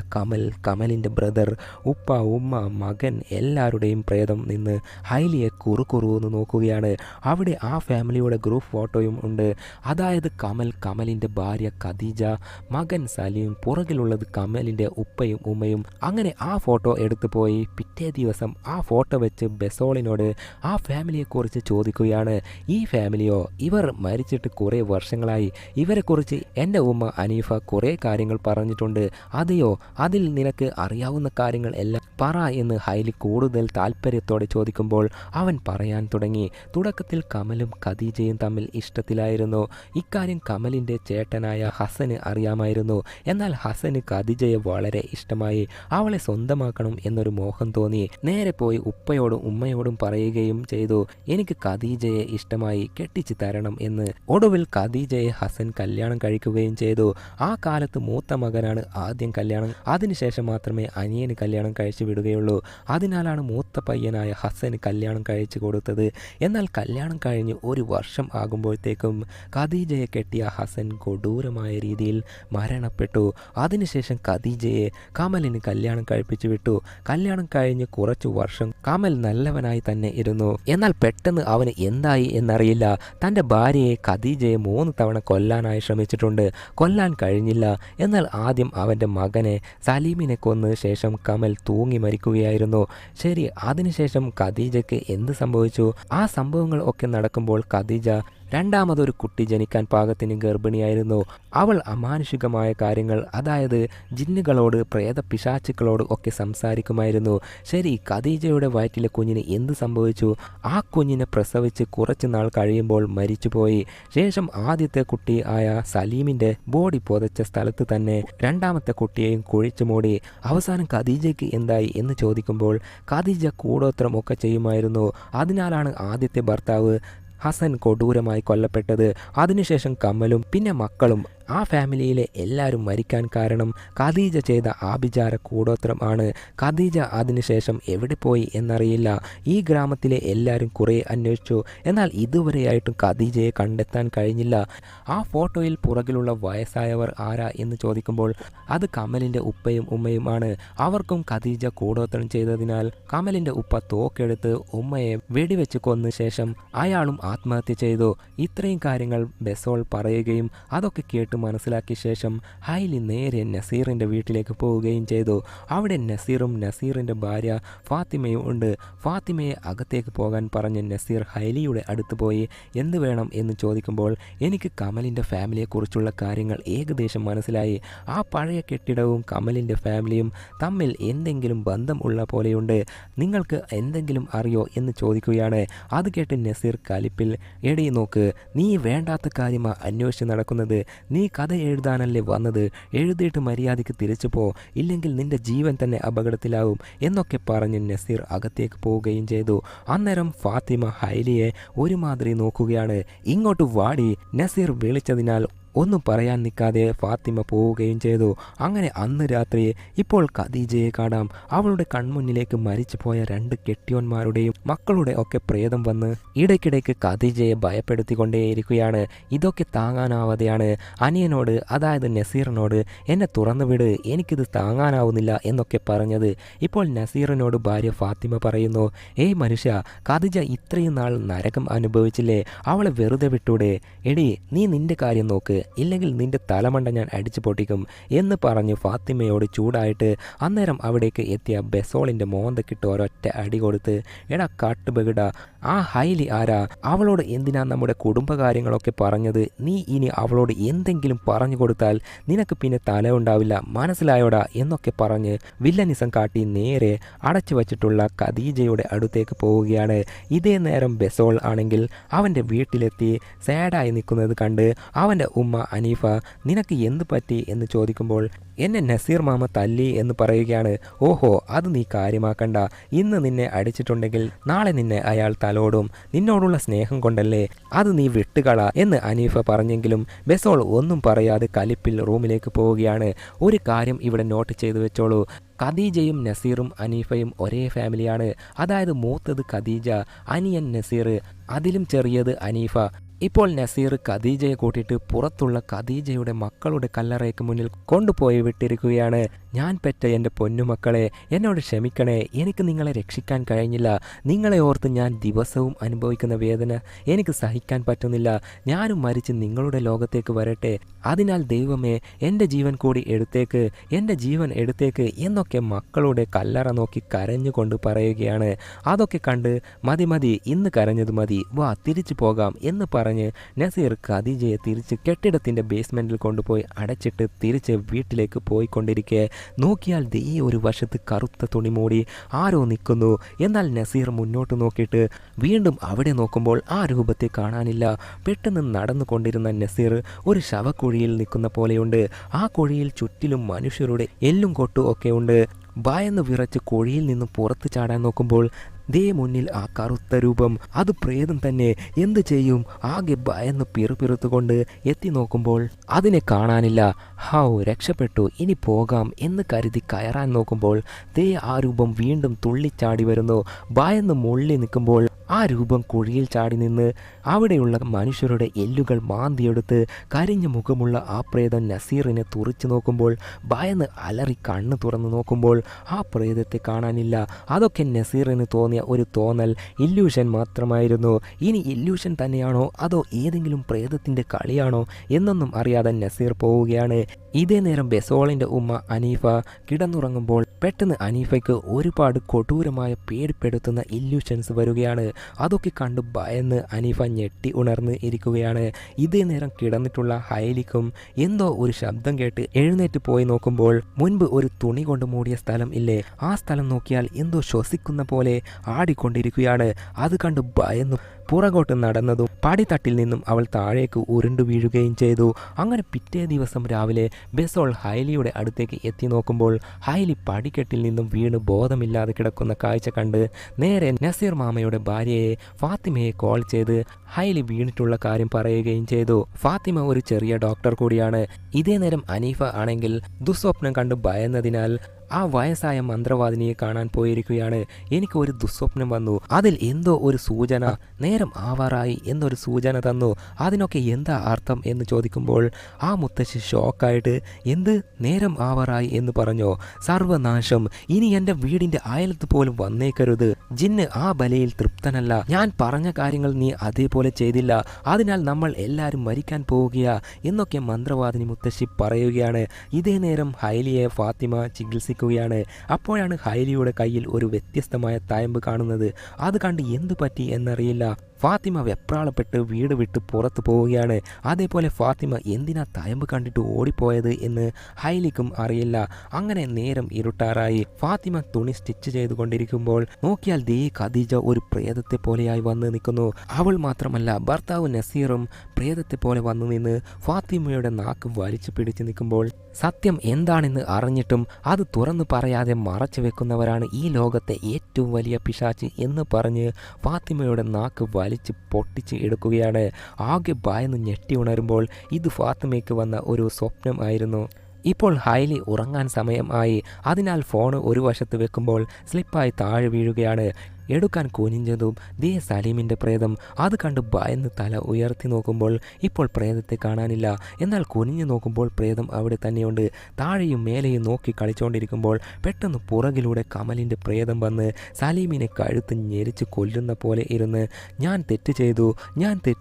കമലിൻ്റെ ബ്രദർ, ഉപ്പ, ഉമ്മ, മകൻ എല്ലാവരുടെയും പ്രേതം നിന്ന് ഹൈലിയെ കുറുകുറുന്ന് നോക്കുകയാണ്. അവിടെ ആ ഫാമിലിയുടെ ഗ്രൂപ്പ് ഫോട്ടോയും ഉണ്ട്. അതായത് കമലിൻ്റെ ഭാര്യ ഖദീജ, മകൻ സലീം, പുറകിലുള്ളത് കമലിൻ്റെ ഉപ്പയും ഉമ്മയും. അങ്ങനെ ആ ഫോട്ടോ എടുത്തു പോയി പിറ്റേ ദിവസം ആ ഫോട്ടോ വെച്ച് ബെസോളിനോട് ആ ഫാമിലിയെക്കുറിച്ച് ചോദിക്കുകയാണ്. ഈ ഫാമിലിയോ, ഇവർ മരിച്ചിട്ട് കുറേ വർഷങ്ങളായി, ഇവരെക്കുറിച്ച് എൻ്റെ ഉമ്മ അനീഫ കുറേ കാര്യങ്ങൾ പറഞ്ഞിട്ടുണ്ട്. അതെയോ, അതിൽ നിനക്ക് അറിയാവുന്ന കാര്യങ്ങൾ എല്ലാം പറ എന്ന് ഹൈലി കൂടുതൽ താല്പര്യത്തോടെ ചോദിക്കുമ്പോൾ അവൻ പറയാൻ തുടങ്ങി. തുടക്കത്തിൽ കമലും ഖദീജയും തമ്മിൽ ഇഷ്ടത്തിലായിരുന്നു. ഇക്കാര്യം കമലിൻ്റെ ചേട്ടനായ ഹസന് അറിയാമായിരുന്നു. എന്നാൽ ഹസന് ഖദീജയെ വളരെ ഇഷ്ടമായി. അവളെ സ്വന്തമാക്കണം എന്നൊരു മോഹം തോന്നി. നേരെ പോയി ഉപ്പയോടും ഉമ്മയോടും പറയുകയും ചെയ്തു, എനിക്ക് ഖദീജയെ ഇഷ്ടമായി, കെട്ടിച്ചു തരണം എന്ന്. ഒടുവിൽ ഖദീജയെ ഹസൻ കല്യാണം കഴിക്കുകയും ചെയ്തു. ആ കാലത്ത് മൂത്ത മകനാണ് ആദ്യം കല്യാണം, അതിനുശേഷം മാത്രമേ അനിയന് കല്യാണം കഴിച്ചു വിടുകയുള്ളൂ. അതിനാലാണ് മൂത്ത പയ്യനായ ഹസന് കല്യാണം കഴിച്ചു കൊടുത്തത്. എന്നാൽ കല്യാണം കഴിഞ്ഞ് ഒരു വർഷം ആകുമ്പോഴത്തേക്കും ഖദീജയെ കെട്ടിയ ഹസൻ കൊടൂരമായ രീതിയിൽ മരണപ്പെട്ടു. അതിനുശേഷം ഖദീജയെ കമലിന് കല്യാണം കഴിപ്പിച്ചു വിട്ടു. കല്യാണം കഴിഞ്ഞ് കുറച്ചു വർഷം കമൽ നല്ലവനായി തന്നെ ഇരുന്നു. എന്നാൽ പെട്ടെന്ന് അവന് എന്തായി എന്നറിയില്ല. തൻ്റെ ഭാര്യയെ ഖദീജയെ 3 തവണ കൊല്ലാനായി ശ്രമിച്ചിട്ടുണ്ട്. കൊല്ലാൻ കഴിഞ്ഞില്ല. എന്നാൽ ആദ്യം അവൻ്റെ മകനെ സലീമിനെ കൊന്ന ശേഷം കമൽ തൂങ്ങി മരിക്കുകയായിരുന്നു. ശരി, അതിനുശേഷം ഖദീജയ്ക്ക് എന്ത് സംഭവിച്ചു? ആ സംഭവങ്ങൾ ഒക്കെ നടക്കുമ്പോൾ ഖദീജ രണ്ടാമതൊരു കുട്ടി ജനിക്കാൻ പാകത്തിന് ഗർഭിണിയായിരുന്നു. അവൾ അമാനുഷികമായ കാര്യങ്ങൾ, അതായത് ജിന്നുകളോട്, പ്രേത പിശാചുക്കളോട് ഒക്കെ സംസാരിക്കുമായിരുന്നു. ശരി, ഖദീജയുടെ വയറ്റിലെ കുഞ്ഞിന് എന്ത് സംഭവിച്ചു? ആ കുഞ്ഞിനെ പ്രസവിച്ച് കുറച്ച് നാൾ കഴിയുമ്പോൾ മരിച്ചുപോയി. ശേഷം ആദ്യത്തെ കുട്ടി ആയ സലീമിൻ്റെ ബോഡി പുതച്ച സ്ഥലത്ത് തന്നെ രണ്ടാമത്തെ കുട്ടിയെയും കുഴിച്ചു മൂടി. അവസാനം ഖദീജയ്ക്ക് എന്തായി എന്ന് ചോദിക്കുമ്പോൾ ഖദീജ കൂടോത്രം ഒക്കെ ചെയ്യുമായിരുന്നു. അതിനാലാണ് ആദ്യത്തെ ഭർത്താവ് ഹസൻ കൊടൂരമായി കൊല്ലപ്പെട്ടത്. അതിനുശേഷം കമലും പിന്നെ മക്കളും ആ ഫാമിലിയിലെ എല്ലാവരും മരിക്കാൻ കാരണം ഖദീജ ചെയ്ത ആഭിചാര കൂടോത്രം ആണ്. ഖദീജ അതിനുശേഷം എവിടെ പോയി എന്നറിയില്ല. ഈ ഗ്രാമത്തിലെ എല്ലാവരും കുറേ അന്വേഷിച്ചു. എന്നാൽ ഇതുവരെയായിട്ടും ഖദീജയെ കണ്ടെത്താൻ കഴിഞ്ഞില്ല. ആ ഫോട്ടോയിൽ പുറകിലുള്ള വയസ്സായവർ ആരാ എന്ന് ചോദിക്കുമ്പോൾ അത് കമലിൻ്റെ ഉപ്പയും ഉമ്മയും ആണ്. അവർക്കും ഖദീജ കൂടോത്രം ചെയ്തതിനാൽ കമലിൻ്റെ ഉപ്പ തോക്കെടുത്ത് ഉമ്മയെ വെടിവെച്ച് കൊന്ന ശേഷം അയാളും ആത്മഹത്യ ചെയ്തു. ഇത്രയും കാര്യങ്ങൾ ബെസോൾ പറയുകയും അതൊക്കെ കേട്ട് മനസ്സിലാക്കിയ ശേഷം ഹൈലി നേരെ നസീറിൻ്റെ വീട്ടിലേക്ക് പോവുകയും ചെയ്തു. അവിടെ നസീറും നസീറിൻ്റെ ഭാര്യ ഫാത്തിമയും ഉണ്ട്. ഫാത്തിമയെ അകത്തേക്ക് പോകാൻ പറഞ്ഞ് നസീർ ഹൈലിയുടെ അടുത്ത് പോയി എന്ത് വേണം എന്ന് ചോദിക്കുമ്പോൾ എനിക്ക് കമലിൻ്റെ ഫാമിലിയെക്കുറിച്ചുള്ള കാര്യങ്ങൾ ഏകദേശം മനസ്സിലായി. ആ പഴയ കെട്ടിടവും കമലിൻ്റെ ഫാമിലിയും തമ്മിൽ എന്തെങ്കിലും ബന്ധം ഉള്ള പോലെയുണ്ട്. നിങ്ങൾക്ക് എന്തെങ്കിലും അറിയോ എന്ന് ചോദിക്കുകയാണ്. അത് കേട്ട് നസീർ കലിപ്പിൽ, എടി നോക്ക്, നീ വേണ്ടാത്ത കാര്യമാ അന്വേഷിച്ച് നടക്കുന്നത്. നീ കഥ എഴുതാനല്ലേ വന്നത്? എഴുതിയിട്ട് മര്യാദയ്ക്ക് തിരിച്ചു പോ, ഇല്ലെങ്കിൽ നിന്റെ ജീവൻ തന്നെ അപകടത്തിലാവും എന്നൊക്കെ പറഞ്ഞ് നസീർ അകത്തേക്ക് പോവുകയും ചെയ്തു. അന്നേരം ഫാത്തിമ ഹൈലിയെ ഒരുമാതിരി നോക്കുകയാണ്. ഇങ്ങോട്ട് വാടി. നസീർ വിളിച്ചതിനാൽ ഒന്നും പറയാൻ നിൽക്കാതെ ഫാത്തിമ പോവുകയും ചെയ്തു. അങ്ങനെ അന്ന് രാത്രി ഇപ്പോൾ ഖദീജയെ കാണാം. അവളുടെ കൺമുന്നിലേക്ക് മരിച്ചു പോയ 2 കെട്ടിയോന്മാരുടെയും മക്കളുടെ ഒക്കെ പ്രേതം വന്ന് ഇടയ്ക്കിടയ്ക്ക് ഖദീജയെ ഭയപ്പെടുത്തിക്കൊണ്ടേയിരിക്കുകയാണ്. ഇതൊക്കെ താങ്ങാനാവാതെയാണ് അനിയനോട്, അതായത് നസീറിനോട് എന്നെ തുറന്നുവിട്, എനിക്കിത് താങ്ങാനാവുന്നില്ല എന്നൊക്കെ പറഞ്ഞത്. ഇപ്പോൾ നസീറിനോട് ഭാര്യ ഫാത്തിമ പറയുന്നു, ഏയ് മനുഷ്യ, ഖദീജ ഇത്രയും നാൾ നരകം അനുഭവിച്ചില്ലേ, അവളെ വെറുതെ വിട്ടൂടെ? എടി, നീ നിന്റെ കാര്യം നോക്ക്, ഇല്ലെങ്കിൽ നിന്റെ തലമണ്ട ഞാൻ അടിച്ചു പൊട്ടിക്കും എന്ന് പറഞ്ഞ് ഫാത്തിമയോട് ചൂടായിട്ട് അന്നേരം അവിടേക്ക് എത്തിയ ബെസോളിൻ്റെ മോന്തക്കിട്ട് ഒരൊറ്റ അടി കൊടുത്ത്, എടാ കാട്ടുബകിട, ആ ഹൈലി ആരാ? അവളോട് എന്തിനാ നമ്മുടെ കുടുംബകാര്യങ്ങളൊക്കെ പറഞ്ഞത്? നീ ഇനി അവളോട് എന്തെങ്കിലും പറഞ്ഞു കൊടുത്താൽ നിനക്ക് പിന്നെ തല ഉണ്ടാവില്ല, മനസ്സിലായോടാ എന്നൊക്കെ പറഞ്ഞ് വില്ലനിസം കാട്ടി നേരെ അടച്ചു വച്ചിട്ടുള്ള ഖദീജയുടെ അടുത്തേക്ക് പോവുകയാണ്. ഇതേ നേരം ബെസോൾ ആണെങ്കിൽ അവൻ്റെ വീട്ടിലെത്തി സാഡായി നിൽക്കുന്നത് കണ്ട് അവൻ്റെ ഉമ്മ ഉമ്മ അനീഫ നിനക്ക് എന്ത് പറ്റി എന്ന് ചോദിക്കുമ്പോൾ എന്നെ നസീർ മാമ തല്ലി എന്ന് പറയുകയാണ്. ഓഹോ, അത് നീ കാര്യമാക്കണ്ട. ഇന്ന് നിന്നെ അടിച്ചിട്ടുണ്ടെങ്കിൽ നാളെ നിന്നെ അയാൾ തലോടും. നിന്നോടുള്ള സ്നേഹം കൊണ്ടല്ലേ, അത് നീ വിട്ടുകള എന്ന് അനീഫ പറഞ്ഞെങ്കിലും ബെസോൾ ഒന്നും പറയാതെ കലിപ്പിൽ റൂമിലേക്ക് പോവുകയാണ്. ഒരു കാര്യം ഇവിടെ നോട്ട് ചെയ്തു വെച്ചോളൂ. ഖദീജയും നസീറും അനീഫയും ഒരേ ഫാമിലിയാണ്. അതായത് മൂത്തത് ഖദീജ, അനിയൻ നസീർ, അതിലും ചെറിയത് അനീഫ. ഇപ്പോൾ നസീർ ഖദീജയെ കൂട്ടിയിട്ട് പുറത്തുള്ള ഖദീജയുടെ മക്കളുടെ കല്ലറയ്ക്ക് മുന്നിൽ കൊണ്ടുപോയി വിട്ടിരിക്കുകയാണ്. ഞാൻ പെറ്റ എൻ്റെ പൊന്നുമക്കളെ, എന്നോട് ക്ഷമിക്കണേ, എനിക്ക് നിങ്ങളെ രക്ഷിക്കാൻ കഴിഞ്ഞില്ല. നിങ്ങളെ ഓർത്ത് ഞാൻ ദിവസവും അനുഭവിക്കുന്ന വേദന എനിക്ക് സഹിക്കാൻ പറ്റുന്നില്ല. ഞാനും മരിച്ച് നിങ്ങളുടെ ലോകത്തേക്ക് വരട്ടെ. അതിനാൽ ദൈവമേ, എൻ്റെ ജീവൻ കൂടി എടുത്തേക്ക്, എൻ്റെ ജീവൻ എടുത്തേക്ക് എന്നൊക്കെ മക്കളുടെ കല്ലറ നോക്കി കരഞ്ഞുകൊണ്ട് പറയുകയാണ്. അതൊക്കെ കണ്ട് മതി മതി, ഇന്ന് കരഞ്ഞത് മതി, വാ തിരിച്ചു പോകാം എന്ന് പറഞ്ഞ് നസീർ ഖദീജയെ തിരിച്ച് കെട്ടിടത്തിൻ്റെ ബേസ്മെൻറ്റിൽ കൊണ്ടുപോയി അടച്ചിട്ട് തിരിച്ച് വീട്ടിലേക്ക് പോയിക്കൊണ്ടിരിക്കെ നോക്കിയാൽ ദേ ഒരു വശത്ത് കറുത്ത തുണി മൂടി ആരോ നിൽക്കുന്നു. എന്നാൽ നസീർ മുന്നോട്ട് നോക്കിയിട്ട് വീണ്ടും അവിടെ നോക്കുമ്പോൾ ആ രൂപത്തെ കാണാനില്ല. പെട്ടെന്ന് നടന്നു കൊണ്ടിരുന്ന നസീർ ഒരു ശവക്കുഴിയിൽ നിൽക്കുന്ന പോലെയുണ്ട്. ആ കുഴിയിൽ ചുറ്റിലും മനുഷ്യരുടെ എല്ലും കൊട്ടും ഒക്കെ ഉണ്ട്. ഭയന്ന് വിറച്ച് കുഴിയിൽ നിന്ന് പുറത്ത് ചാടാൻ നോക്കുമ്പോൾ ദേ മുന്നിൽ ആ കറുത്ത രൂപം, അത് പ്രേതം തന്നെ. എന്ത് ചെയ്യും? ആകെ ഭയന്ന് പിറുപിറുത്തുകൊണ്ട് എത്തി നോക്കുമ്പോൾ അതിനെ കാണാനില്ല. ഹൗ, രക്ഷപ്പെട്ടു, ഇനി പോകാം എന്ന് കരുതി കയറാൻ നോക്കുമ്പോൾ ദേ ആ രൂപം വീണ്ടും തുള്ളിച്ചാടി വരുന്നു. ഭയന്ന് മുള്ളി നിൽക്കുമ്പോൾ ആ രൂപം കുഴിയിൽ ചാടി നിന്ന് അവിടെയുള്ള മനുഷ്യരുടെ എല്ലുകൾ മാന്തിയെടുത്ത് കരിഞ്ഞ മുഖമുള്ള ആ പ്രേതം നസീറിനെ തുറിച്ചു നോക്കുമ്പോൾ ഭയന്ന് അലറി കണ്ണ് തുറന്നു നോക്കുമ്പോൾ ആ പ്രേതത്തെ കാണാനില്ല. അതൊക്കെ നസീറിന് തോന്നിയ ഒരു തോന്നൽ, ഇല്യൂഷൻ മാത്രമായിരുന്നു. ഇനി ഇല്യൂഷൻ തന്നെയാണോ അതോ ഏതെങ്കിലും പ്രേതത്തിൻ്റെ കളിയാണോ എന്നൊന്നും അറിയാതെ നസീർ പോവുകയാണ്. ഇതേ നേരം ബെസോളിൻ്റെ ഉമ്മ അനീഫ കിടന്നുറങ്ങുമ്പോൾ പെട്ടെന്ന് അനീഫയ്ക്ക് ഒരുപാട് കൊടൂരമായ പേടിപ്പെടുത്തുന്ന ഇല്യൂഷൻസ് വരികയാണ്. അതൊക്കെ കണ്ട് ഭയന്ന് അനീഫ ഞെട്ടി ഉണർന്ന് ഇരിക്കുകയാണ്. ഇതേ നേരം കിടന്നിട്ടുള്ള ഹൈലിക്കും എന്തോ ഒരു ശബ്ദം കേട്ട് എഴുന്നേറ്റ് പോയി നോക്കുമ്പോൾ മുൻപ് ഒരു തുണി കൊണ്ട് മൂടിയ സ്ഥലം ഇല്ലേ, ആ സ്ഥലം നോക്കിയാൽ എന്തോ ശ്വസിക്കുന്ന പോലെ ആടിക്കൊണ്ടിരിക്കുകയാണ്. അത് കണ്ട് ഭയന്നു പുറകോട്ട് നടന്നതും പടിത്തട്ടിൽ നിന്നും അവൾ താഴേക്ക് ഉരുണ്ടു വീഴുകയും ചെയ്തു. അങ്ങനെ പിറ്റേ ദിവസം രാവിലെ ബെസോൾ ഹൈലിയുടെ അടുത്തേക്ക് എത്തി നോക്കുമ്പോൾ ഹൈലി പടിക്കെട്ടിൽ നിന്നും വീണ് ബോധമില്ലാതെ കിടക്കുന്ന കാഴ്ച കണ്ട് നേരെ നസീർ മാമയുടെ ഭാര്യയെ ഫാത്തിമയെ കോൾ ചെയ്ത് ഹൈലി വീണിട്ടുള്ള കാര്യം പറയുകയും ചെയ്തു. ഫാത്തിമ ഒരു ചെറിയ ഡോക്ടർ കൂടിയാണ്. ഇതേ നേരം അനീഫ ആണെങ്കിൽ ദുസ്വപ്നം കണ്ട് ഭയന്നതിനാൽ ആ വയസ്സായ മന്ത്രവാദിനിയെ കാണാൻ പോയിരിക്കുകയാണ്. എനിക്ക് ഒരു ദുസ്വപ്നം വന്നു, അതിൽ എന്തോ ഒരു സൂചന, നേരം ആവാറായി എന്നൊരു സൂചന തന്നു. അതിനൊക്കെ എന്താ അർത്ഥം എന്ന് ചോദിക്കുമ്പോൾ ആ മുത്തശ്ശി ഷോക്കായിട്ട് എന്ത് നേരം ആവാറായി എന്ന് പറഞ്ഞോ? സർവനാശം, ഇനി എൻ്റെ വീടിൻ്റെ അയലത്ത് പോലും വന്നേക്കരുത്. ജിന്ന് ആ ബലയിൽ തൃപ്തനല്ല. ഞാൻ പറഞ്ഞ കാര്യങ്ങൾ നീ അതേപോലെ ചെയ്തില്ല, അതിനാൽ നമ്മൾ എല്ലാവരും മരിക്കാൻ പോവുകയാ എന്നൊക്കെ മന്ത്രവാദിനി മുത്തശ്ശി പറയുകയാണ്. ഇതേ നേരം ഹൈലിയെ ഫാത്തിമ ചികിത്സിക്കും. അപ്പോഴാണ് ഹൈലിയുടെ കയ്യിൽ ഒരു വ്യത്യസ്തമായ തയമ്പ് കാണുന്നത്. അത് കണ്ട് എന്തു പറ്റി എന്നറിയില്ല. ഫാത്തിമ വെപ്രാളപ്പെട്ട് വീട് വിട്ട് പുറത്തു പോവുകയാണ്. അതേപോലെ ഫാത്തിമ എന്തിനാ തയമ്പ് കണ്ടിട്ട് ഓടിപ്പോയത് എന്ന് ഹൈലിക്കും അറിയില്ല. അങ്ങനെ നേരം ഇരുട്ടാറായി. ഫാത്തിമ തുണി സ്റ്റിച്ച് ചെയ്തുകൊണ്ടിരിക്കുമ്പോൾ നോക്കിയാൽ ദേ ഖദീജ ഒരു പ്രേതത്തെ പോലെയായി വന്ന് നിൽക്കുന്നു. അവൾ മാത്രമല്ല ഭർത്താവ് നസീറും പ്രേതത്തെ പോലെ വന്നു നിന്ന് ഫാത്തിമയുടെ നാക്ക് വലിച്ചു പിടിച്ചു നിൽക്കുമ്പോൾ സത്യം എന്താണെന്ന് അറിഞ്ഞിട്ടും അത് തുറന്നു പറയാതെ മറച്ചു വെക്കുന്നവരാണ് ഈ ലോകത്തെ ഏറ്റവും വലിയ പിശാച് എന്ന് പറഞ്ഞ് ഫാത്തിമയുടെ നാക്ക് വലിച്ച് പൊട്ടിച്ച് എടുക്കുകയാണ്. ആകെ ഭയന്ന് ഞെട്ടി ഉണരുമ്പോൾ ഇത് ഫാത്തിമയ്ക്ക് വന്ന ഒരു സ്വപ്നം ആയിരുന്നു. ഇപ്പോൾ ഹൈലി ഉറങ്ങാൻ സമയം ആയി. അതിനാൽ ഫോൺ ഒരു വശത്ത് വെക്കുമ്പോൾ സ്ലിപ്പായി താഴെ വീഴുകയാണ്. എടുക്കാൻ കുനിഞ്ഞതും ദേ സലീമിൻ്റെ പ്രേതം. അത് കണ്ട് ഭയന്ന് തല ഉയർത്തി നോക്കുമ്പോൾ ഇപ്പോൾ പ്രേതത്തെ കാണാനില്ല. എന്നാൽ കുനിഞ്ഞു നോക്കുമ്പോൾ പ്രേതം അവിടെ തന്നെയുണ്ട്. താഴെയും മേലെയും നോക്കി കളിച്ചുകൊണ്ടിരിക്കുമ്പോൾ പെട്ടെന്ന് പുറകിലൂടെ കമലിൻ്റെ പ്രേതം വന്ന് സലീമിനെ കഴുത്ത് ഞെരിച്ച് കൊല്ലുന്ന പോലെ ഇരുന്ന് ഞാൻ തെറ്റ്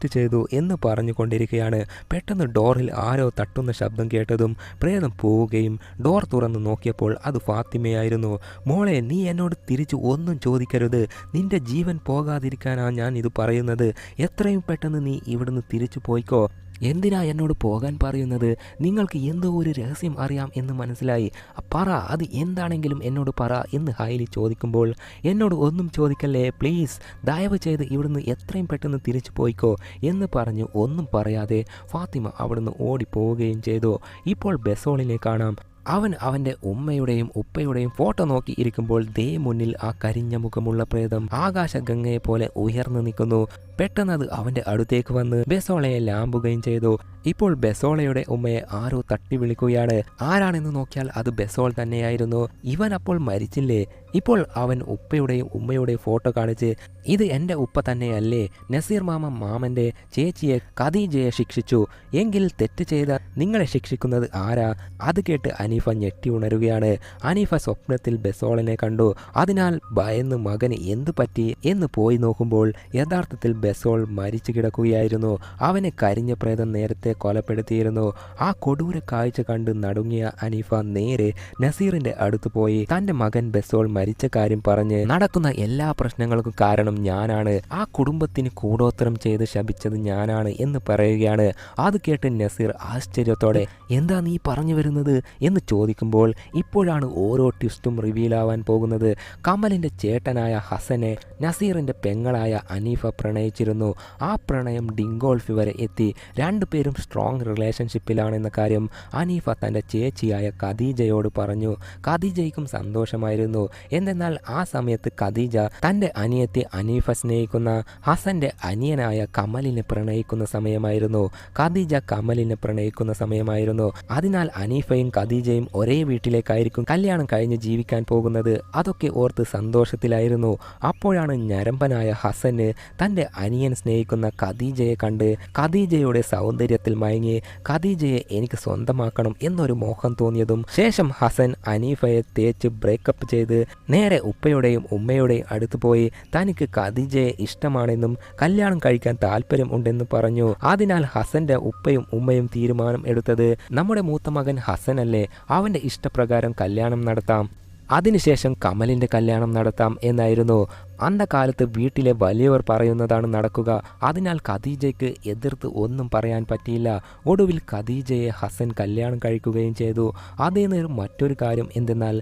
ചെയ്തു എന്ന് പറഞ്ഞുകൊണ്ടിരിക്കുകയാണ്. പെട്ടെന്ന് ഡോറിൽ ആരോ തട്ടുന്ന ശബ്ദം കേട്ടതും പ്രേതം പോവുകയും ഡോർ തുറന്ന് നോക്കിയപ്പോൾ അത് ഫാത്തിമയായിരുന്നു. മോളെ, നീ എന്നോട് തിരിച്ച് ഒന്നും ചോദിക്കരുത്. നിന്റെ ജീവൻ പോകാതിരിക്കാനാണ് ഞാൻ ഇത് പറയുന്നത്. എത്രയും പെട്ടെന്ന് നീ ഇവിടുന്ന് തിരിച്ചു പോയിക്കോ. എന്തിനാ എന്നോട് പോകാൻ പറയുന്നത്? നിങ്ങൾക്ക് എന്തോ ഒരു രഹസ്യം അറിയാം എന്ന് മനസ്സിലായി. പറ, അത് എന്താണെങ്കിലും എന്നോട് പറ എന്ന് ഹൈലി ചോദിക്കുമ്പോൾ എന്നോട് ഒന്നും ചോദിക്കല്ലേ പ്ലീസ്, ദയവ് ചെയ്ത് ഇവിടുന്ന് എത്രയും പെട്ടെന്ന് തിരിച്ചു പോയിക്കോ എന്ന് പറഞ്ഞു ഒന്നും പറയാതെ ഫാത്തിമ അവിടുന്ന് ഓടിപ്പോവുകയും ചെയ്തു. ഇപ്പോൾ ബെസോളിനെ കാണാം. അവൻ അവൻ്റെ ഉമ്മയുടെയും ഉപ്പയുടെയും ഫോട്ടോ നോക്കി ഇരിക്കുമ്പോൾ ദേ മുന്നിൽ ആ കരിഞ്ഞ മുഖമുള്ള പ്രേതം ആകാശഗംഗയെ പോലെ ഉയർന്നു നിൽക്കുന്നു. പെട്ടെന്ന് അത് അവൻ്റെ അടുത്തേക്ക് വന്ന് ബെസോളയെ ലാമ്പുകയും ചെയ്തു. ഇപ്പോൾ ബെസോളയുടെ ഉമ്മയെ ആരോ തട്ടി വിളിക്കുകയാണ്. ആരാണെന്ന് നോക്കിയാൽ അത് ബെസോൾ തന്നെയായിരുന്നു. ഇവൻ അപ്പോൾ മരിച്ചില്ലേ? ഇപ്പോൾ അവൻ ഉപ്പയുടെയും ഉമ്മയുടെയും ഫോട്ടോ കാണിച്ച്, ഇത് എൻ്റെ ഉപ്പ തന്നെയല്ലേ? നസീർ മാമൻ്റെ ചേച്ചിയെ ഖദീജയെ ശിക്ഷിച്ചു എങ്കിൽ തെറ്റ് ചെയ്ത നിങ്ങളെ ശിക്ഷിക്കുന്നത് ആരാ? അത് കേട്ട് അനീഫ ഞെട്ടി ഉണരുകയാണ്. അനീഫ സ്വപ്നത്തിൽ ബെസോളിനെ കണ്ടു. അതിനാൽ ഭയന്ന് മകന് എന്തു പറ്റി എന്ന് പോയി നോക്കുമ്പോൾ യഥാർത്ഥത്തിൽ ബെസോൾ മരിച്ചു കിടക്കുകയായിരുന്നു. അവനെ കരിഞ്ഞ പ്രേതം നേരത്തെ കൊലപ്പെടുത്തിയിരുന്നു. ആ കൊടൂര കാഴ്ച കണ്ട് നടുങ്ങിയ അനീഫ നേരെ നസീറിന്റെ അടുത്ത് പോയി തന്റെ മകൻ ബെസോൾ മരിച്ച കാര്യം പറഞ്ഞ്, നടക്കുന്ന എല്ലാ പ്രശ്നങ്ങൾക്കും കാരണം ഞാനാണ്, ആ കുടുംബത്തിന് കൂടോത്രം ചെയ്ത് ശപിച്ചത് ഞാനാണ് എന്ന് പറയുകയാണ്. അത് കേട്ട് നസീർ ആശ്ചര്യത്തോടെ എന്താ നീ പറഞ്ഞു വരുന്നത് എന്ന് ചോദിക്കുമ്പോൾ ഇപ്പോഴാണ് ഓരോ ട്വിസ്റ്റും റിവീലാവാൻ പോകുന്നത്. കമലിന്റെ ചേട്ടനായ ഹസനെ നസീറിന്റെ പെങ്ങളായ അനീഫ പ്രണയിച്ചിരുന്നു. ആ പ്രണയം ഡിങ്കോൾഫ് വരെ എത്തി. രണ്ടുപേരും സ്ട്രോങ് റിലേഷൻഷിപ്പിലാണെന്ന കാര്യം അനീഫ തൻ്റെ ചേച്ചിയായ ഖദീജയോട് പറഞ്ഞു. ഖദീജയ്ക്കും സന്തോഷമായിരുന്നു. എന്തെന്നാൽ ആ സമയത്ത് ഖദീജ തൻ്റെ അനിയത്തി അനീഫ സ്നേഹിക്കുന്ന ഹസന്റെ അനിയനായ കമലിനെ പ്രണയിക്കുന്ന സമയമായിരുന്നു. ഖദീജ കമലിനെ പ്രണയിക്കുന്ന സമയമായിരുന്നു. അതിനാൽ അനീഫയും ഖദീജയും ഒരേ വീട്ടിലേക്കായിരിക്കും കല്യാണം കഴിഞ്ഞ് ജീവിക്കാൻ പോകുന്നത്. അതൊക്കെ ഓർത്ത് സന്തോഷത്തിലായിരുന്നു. അപ്പോഴാണ് ഞരമ്പനായ ഹസന് തൻ്റെ അനിയൻ സ്നേഹിക്കുന്ന ഖദീജയെ കണ്ട് ഖദീജയുടെ സൗന്ദര്യത്തിൽ മയങ്ങി ഖദീജയെ എനിക്ക് സ്വന്തമാക്കണം എന്നൊരു മോഹം തോന്നിയതും ശേഷം ഹസൻ അനീഫയെ തേച്ച് ബ്രേക്കപ്പ് ചെയ്ത് നേരെ ഉപ്പയുടെയും ഉമ്മയുടെയും അടുത്ത് പോയി തനിക്ക് ഖദീജയെ ഇഷ്ടമാണെന്നും കല്യാണം കഴിക്കാൻ താല്പര്യം ഉണ്ടെന്ന് പറഞ്ഞു. അതിനാൽ ഹസന്റെ ഉപ്പയും ഉമ്മയും തീരുമാനം എടുത്തത് നമ്മുടെ മൂത്ത മകൻ ഹസനല്ലേ, അവന്റെ ഇഷ്ടപ്രകാരം കല്യാണം നടത്താം, അതിനുശേഷം കമലിന്റെ കല്യാണം നടത്താം എന്നായിരുന്നു. അന്നകാലത്ത് വീട്ടിലെ വലിയവർ പറയുന്നതാണ് നടക്കുക. അതിനാൽ ഖദീജയ്ക്ക് എതിർത്ത് ഒന്നും പറയാൻ പറ്റിയില്ല. ഒടുവിൽ ഖദീജയെ ഹസൻ കല്യാണം കഴിക്കുകയും ചെയ്തു. അതേ നേരം മറ്റൊരു കാര്യം എന്തെന്നാൽ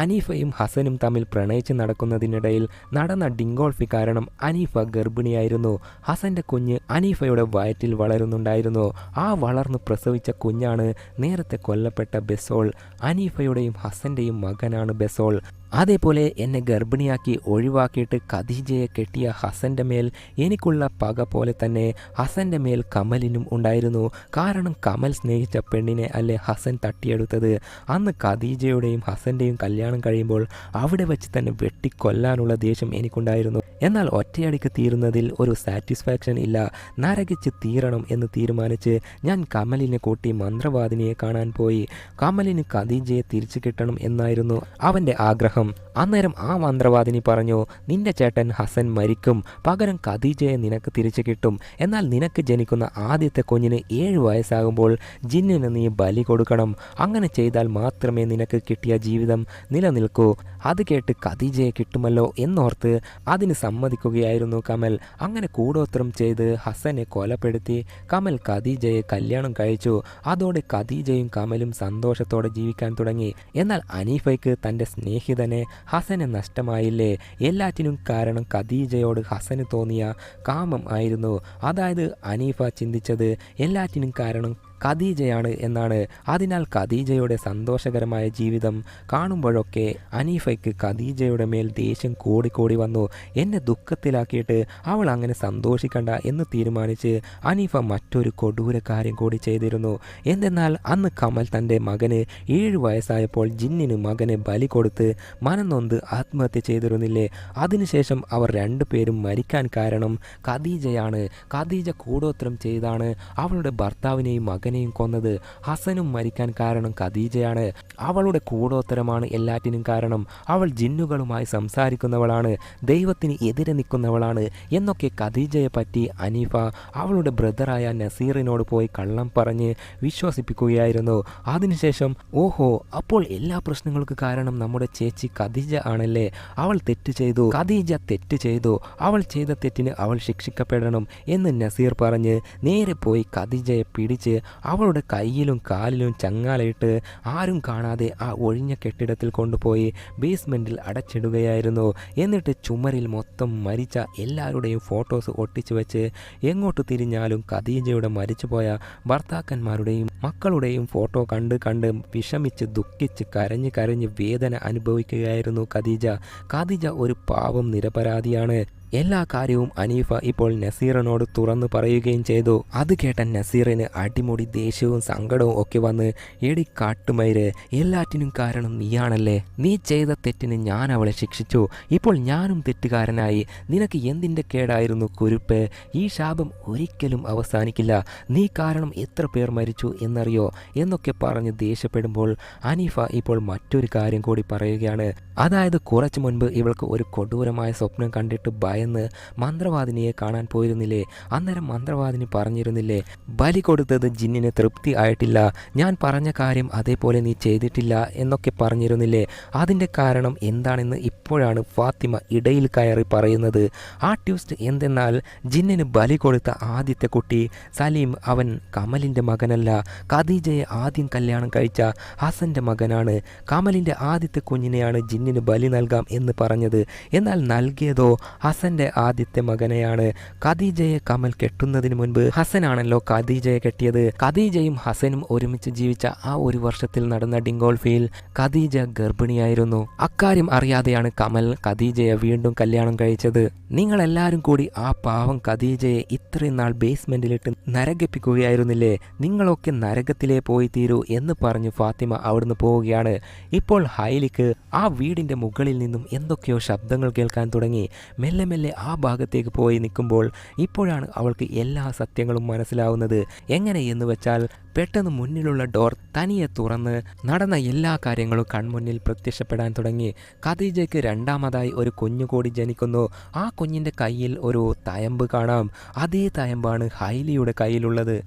അനീഫയും ഹസനും തമ്മിൽ പ്രണയിച്ച് നടക്കുന്നതിനിടയിൽ നടന്ന ഡിങ്കോൾഫി കാരണം അനീഫ ഗർഭിണിയായിരുന്നു. ഹസന്റെ കുഞ്ഞ് അനീഫയുടെ വയറ്റിൽ വളരുന്നുണ്ടായിരുന്നു. ആ വളർന്നു പ്രസവിച്ച കുഞ്ഞാണ് നേരത്തെ കൊല്ലപ്പെട്ട ബെസോൾ. അനീഫയുടെയും ഹസന്റെയും മകനാണ് ബെസോൾ. അതേപോലെ എന്നെ ഗർഭിണിയാക്കി ഒഴിവാക്കിയിട്ട് ഖദീജയെ കെട്ടിയ ഹസന്റെ മേൽ എനിക്കുള്ള പക പോലെ തന്നെ ഹസന്റെ മേൽ കമലിനും ഉണ്ടായിരുന്നു. കാരണം കമൽ സ്നേഹിച്ച പെണ്ണിനെ അല്ലേ ഹസൻ തട്ടിയെടുത്തത്. അന്ന് ഖദീജയുടെയും ഹസന്റെയും കല്യാണം കഴിയുമ്പോൾ അവിടെ വെച്ച് തന്നെ വെട്ടിക്കൊല്ലാനുള്ള ദേഷ്യം എനിക്കുണ്ടായിരുന്നു. എന്നാൽ ഒറ്റയടിക്ക് തീരുന്നതിൽ ഒരു സാറ്റിസ്ഫാക്ഷൻ ഇല്ല. നരകിച്ച് തീരണം എന്ന് തീരുമാനിച്ച് ഞാൻ കമലിനെ കൂട്ടി മന്ത്രവാദിനിയെ കാണാൻ പോയി. കമലിന് ഖദീജയെ തിരിച്ചു കിട്ടണം എന്നായിരുന്നു അവൻ്റെ ആഗ്രഹം. അന്നേരം ആ മന്ത്രവാദിനി പറഞ്ഞു, നിന്റെ ചേട്ടൻ ഹസൻ മരിക്കും, പകരം ഖദീജയെ നിനക്ക് തിരിച്ചു കിട്ടും. എന്നാൽ നിനക്ക് ജനിക്കുന്ന ആദ്യത്തെ കുഞ്ഞിന് 7 വയസ്സാകുമ്പോൾ ജിന്നിന് നീ ബലി കൊടുക്കണം. അങ്ങനെ ചെയ്താൽ മാത്രമേ നിനക്ക് കിട്ടിയ ജീവിതം നിലനിൽക്കൂ. അത് കേട്ട് ഖദീജയെ കിട്ടുമല്ലോ എന്നോർത്ത് അതിന് സമ്മതിക്കുകയായിരുന്നു കമൽ. അങ്ങനെ കൂടോത്രം ചെയ്ത് ഹസനെ കൊലപ്പെടുത്തി കമൽ ഖദീജയെ കല്യാണം കഴിച്ചു. അതോടെ ഖദീജയും കമലും സന്തോഷത്തോടെ ജീവിക്കാൻ തുടങ്ങി. എന്നാൽ അനീഫയ്ക്ക് തൻ്റെ സ്നേഹിതനെ ഹസനെ നഷ്ടമായില്ലേ? എല്ലാറ്റിനും കാരണം ഖദീജയോട് ഹസന് തോന്നിയ കാമം ആയിരുന്നു. അതായത് അനീഫ ചിന്തിച്ചത് എല്ലാറ്റിനും കാരണം ഖദീജയാണ് എന്നാണ്. അതിനാൽ ഖദീജയുടെ സന്തോഷകരമായ ജീവിതം കാണുമ്പോഴൊക്കെ അനീഫയ്ക്ക് ഖദീജയുടെ മേൽ ദേഷ്യം കൂടിക്കൂടി വന്നു. എന്നെ ദുഃഖത്തിലാക്കിയിട്ട് അവൾ അങ്ങനെ സന്തോഷിക്കണ്ട എന്ന് തീരുമാനിച്ച് അനീഫ മറ്റൊരു കൊടൂര കാര്യം കൂടി ചെയ്തിരുന്നു. എന്തെന്നാൽ അന്ന് കമൽ തൻ്റെ മകന് 7 വയസ്സായപ്പോൾ ജിന്നിന് മകനെ ബലി കൊടുത്ത് മനംനൊന്ത് ആത്മഹത്യ ചെയ്തിരുന്നില്ലേ? അതിനുശേഷം അവർ രണ്ടുപേരും മരിക്കാൻ കാരണം ഖദീജയാണ്. ഖദീജ കൂടോത്രം ചെയ്താണ് അവളുടെ ഭർത്താവിനെയും മകനെയും മകനെയും കൊന്നത്. ഹസനും മരിക്കാൻ കാരണം ഖദീജയാണ്. അവളുടെ കൂടോത്തരമാണ് എല്ലാറ്റിനും കാരണം. അവൾ ജിന്നുകളുമായി സംസാരിക്കുന്നവളാണ്, ദൈവത്തിന് എതിരെ നിൽക്കുന്നവളാണ് എന്നൊക്കെ ഖദീജയെ പറ്റി അനീഫ അവളുടെ ബ്രദറായ നസീറിനോട് പോയി കള്ളം പറഞ്ഞ് വിശ്വസിപ്പിക്കുകയായിരുന്നു. അതിനുശേഷം ഓഹോ, അപ്പോൾ എല്ലാ പ്രശ്നങ്ങൾക്ക് കാരണം നമ്മുടെ ചേച്ചി ഖദീജ ആണല്ലേ, അവൾ തെറ്റ് ചെയ്തു, ഖദീജ തെറ്റ് ചെയ്തു, അവൾ ചെയ്ത തെറ്റിന് അവൾ ശിക്ഷിക്കപ്പെടണം എന്ന് നസീർ പറഞ്ഞ് നേരെ പോയി ഖദീജയെ പിടിച്ച് അവളുടെ കയ്യിലും കാലിലും ചങ്ങാലയിട്ട് ആരും കാണാതെ ആ ഒഴിഞ്ഞ കെട്ടിടത്തിൽ കൊണ്ടുപോയി ബേസ്മെന്റിൽ അടച്ചിടുകയായിരുന്നു. എന്നിട്ട് ചുമരിൽ മൊത്തം മരിച്ച എല്ലാവരുടെയും ഫോട്ടോസ് ഒട്ടിച്ചു വെച്ച് എങ്ങോട്ട് തിരിഞ്ഞാലും ഖദീജയുടെ മരിച്ചുപോയ ഭർത്താക്കന്മാരുടെയും മക്കളുടെയും ഫോട്ടോ കണ്ട് കണ്ട് വിഷമിച്ച് ദുഃഖിച്ച് കരഞ്ഞ് വേദന അനുഭവിക്കുകയായിരുന്നു ഖദീജ. ഖദീജ ഒരു പാവം നിരപരാധിയാണ്. എല്ലാ കാര്യവും അനീഫ ഇപ്പോൾ നസീറിനോട് തുറന്നു പറയുകയും ചെയ്തു. അത് കേട്ട നസീറിന് അടിമുടി ദേഷ്യവും സങ്കടവും ഒക്കെ വന്ന്, എടി കാട്ടുമയിര്, എല്ലാറ്റിനും കാരണം നീയാണല്ലേ, നീ ചെയ്ത തെറ്റിന് ഞാൻ അവളെ ശിക്ഷിച്ചു, ഇപ്പോൾ ഞാനും തെറ്റുകാരനായി, നിനക്ക് എന്തിൻ്റെ കേടായിരുന്നു കുരുപ്പ്, ഈ ശാപം ഒരിക്കലും അവസാനിക്കില്ല, നീ കാരണം എത്ര പേർ മരിച്ചു എന്നറിയോ എന്നൊക്കെ പറഞ്ഞ് ദേഷ്യപ്പെടുമ്പോൾ അനീഫ ഇപ്പോൾ മറ്റൊരു കാര്യം കൂടി പറയുകയാണ്. അതായത് കുറച്ചു മുൻപ് ഇവൾക്ക് ഒരു കൊടൂരമായ സ്വപ്നം കണ്ടിട്ട് ഭയന്ന് മന്ത്രവാദിനിയെ കാണാൻ പോയിരുന്നില്ലേ, അന്നേരം മന്ത്രവാദിനി പറഞ്ഞിരുന്നില്ലേ, ബലി കൊടുത്തത് ജിന്നിന് തൃപ്തി ആയിട്ടില്ല, ഞാൻ പറഞ്ഞ കാര്യം അതേപോലെ നീ ചെയ്തിട്ടില്ല എന്നൊക്കെ പറഞ്ഞിരുന്നില്ലേ. അതിൻ്റെ കാരണം എന്താണെന്ന് ഇപ്പോഴാണ് ഫാത്തിമ ഇടയിൽ കയറി പറയുന്നത്. ആ ട്വിസ്റ്റ് എന്തെന്നാൽ ജിന്നിന് ബലി കൊടുത്ത ആദ്യത്തെ കുട്ടി സലീം അവൻ കമലിൻ്റെ മകനല്ല, ഖദീജയെ ആദ്യം കല്യാണം കഴിച്ച ഹസൻ്റെ മകനാണ്. കമലിൻ്റെ ആദ്യത്തെ കുഞ്ഞിനെയാണ് ജിന്നിന് ബലി നൽകാം എന്ന് പറഞ്ഞത്, എന്നാൽ നൽകിയതോ ഹസൻ്റെ ആദ്യത്തെ മകനെയാണ്. ഖദീജയെ കമൽ കെട്ടുന്നതിന് മുൻപ് ഹസനാണല്ലോ ഖദീജയെ കെട്ടിയത്. ഖദീജയും ഹസനും ഒരുമിച്ച് ജീവിച്ച ആ ഒരു വർഷത്തിൽ നടന്ന ഡിങ്കോൾഫിയിൽ ഖദീജ ഗർഭിണിയായിരുന്നു. അക്കാര്യം അറിയാതെയാണ് കമൽ ഖദീജയെ വീണ്ടും കല്യാണം കഴിച്ചത്. നിങ്ങളെല്ലാവരും കൂടി ആ പാവം ഖദീജയെ ഇത്രയും നാൾ ബേസ്മെന്റിലിട്ട് നരകിപ്പിക്കുകയായിരുന്നില്ലേ, നിങ്ങളൊക്കെ നരകത്തിലേ പോയി തീരൂ എന്ന് പറഞ്ഞ് ഫാത്തിമ അവിടുന്ന് പോവുകയാണ്. ഇപ്പോൾ ഹൈലിക്ക് ആ വീടിൻ്റെ മുകളിൽ നിന്നും എന്തൊക്കെയോ ശബ്ദങ്ങൾ കേൾക്കാൻ തുടങ്ങി. മെല്ലെ മെല്ലെ ആ ഭാഗത്തേക്ക് പോയി നിൽക്കുമ്പോൾ ഇപ്പോഴാണ് അവൾക്ക് എല്ലാ സത്യങ്ങളും മനസ്സിലാവുന്നത്. എങ്ങനെയെന്ന് വെച്ചാൽ പെട്ടെന്ന് മുന്നിലുള്ള ഡോർ തനിയെ തുറന്ന് നടന്ന എല്ലാ കാര്യങ്ങളും കൺമുന്നിൽ പ്രത്യക്ഷപ്പെടാൻ തുടങ്ങി. ഖദീജയ്ക്ക് രണ്ടാമതായി ഒരു കുഞ്ഞുകൂടി ജനിക്കുന്നു. ആ കുഞ്ഞിൻ്റെ കയ്യിൽ ഒരു തയമ്പ് കാണാം. അതേ തയമ്പാണ് ഹൈലിയുടെ കയ്യിലുള്ളത്.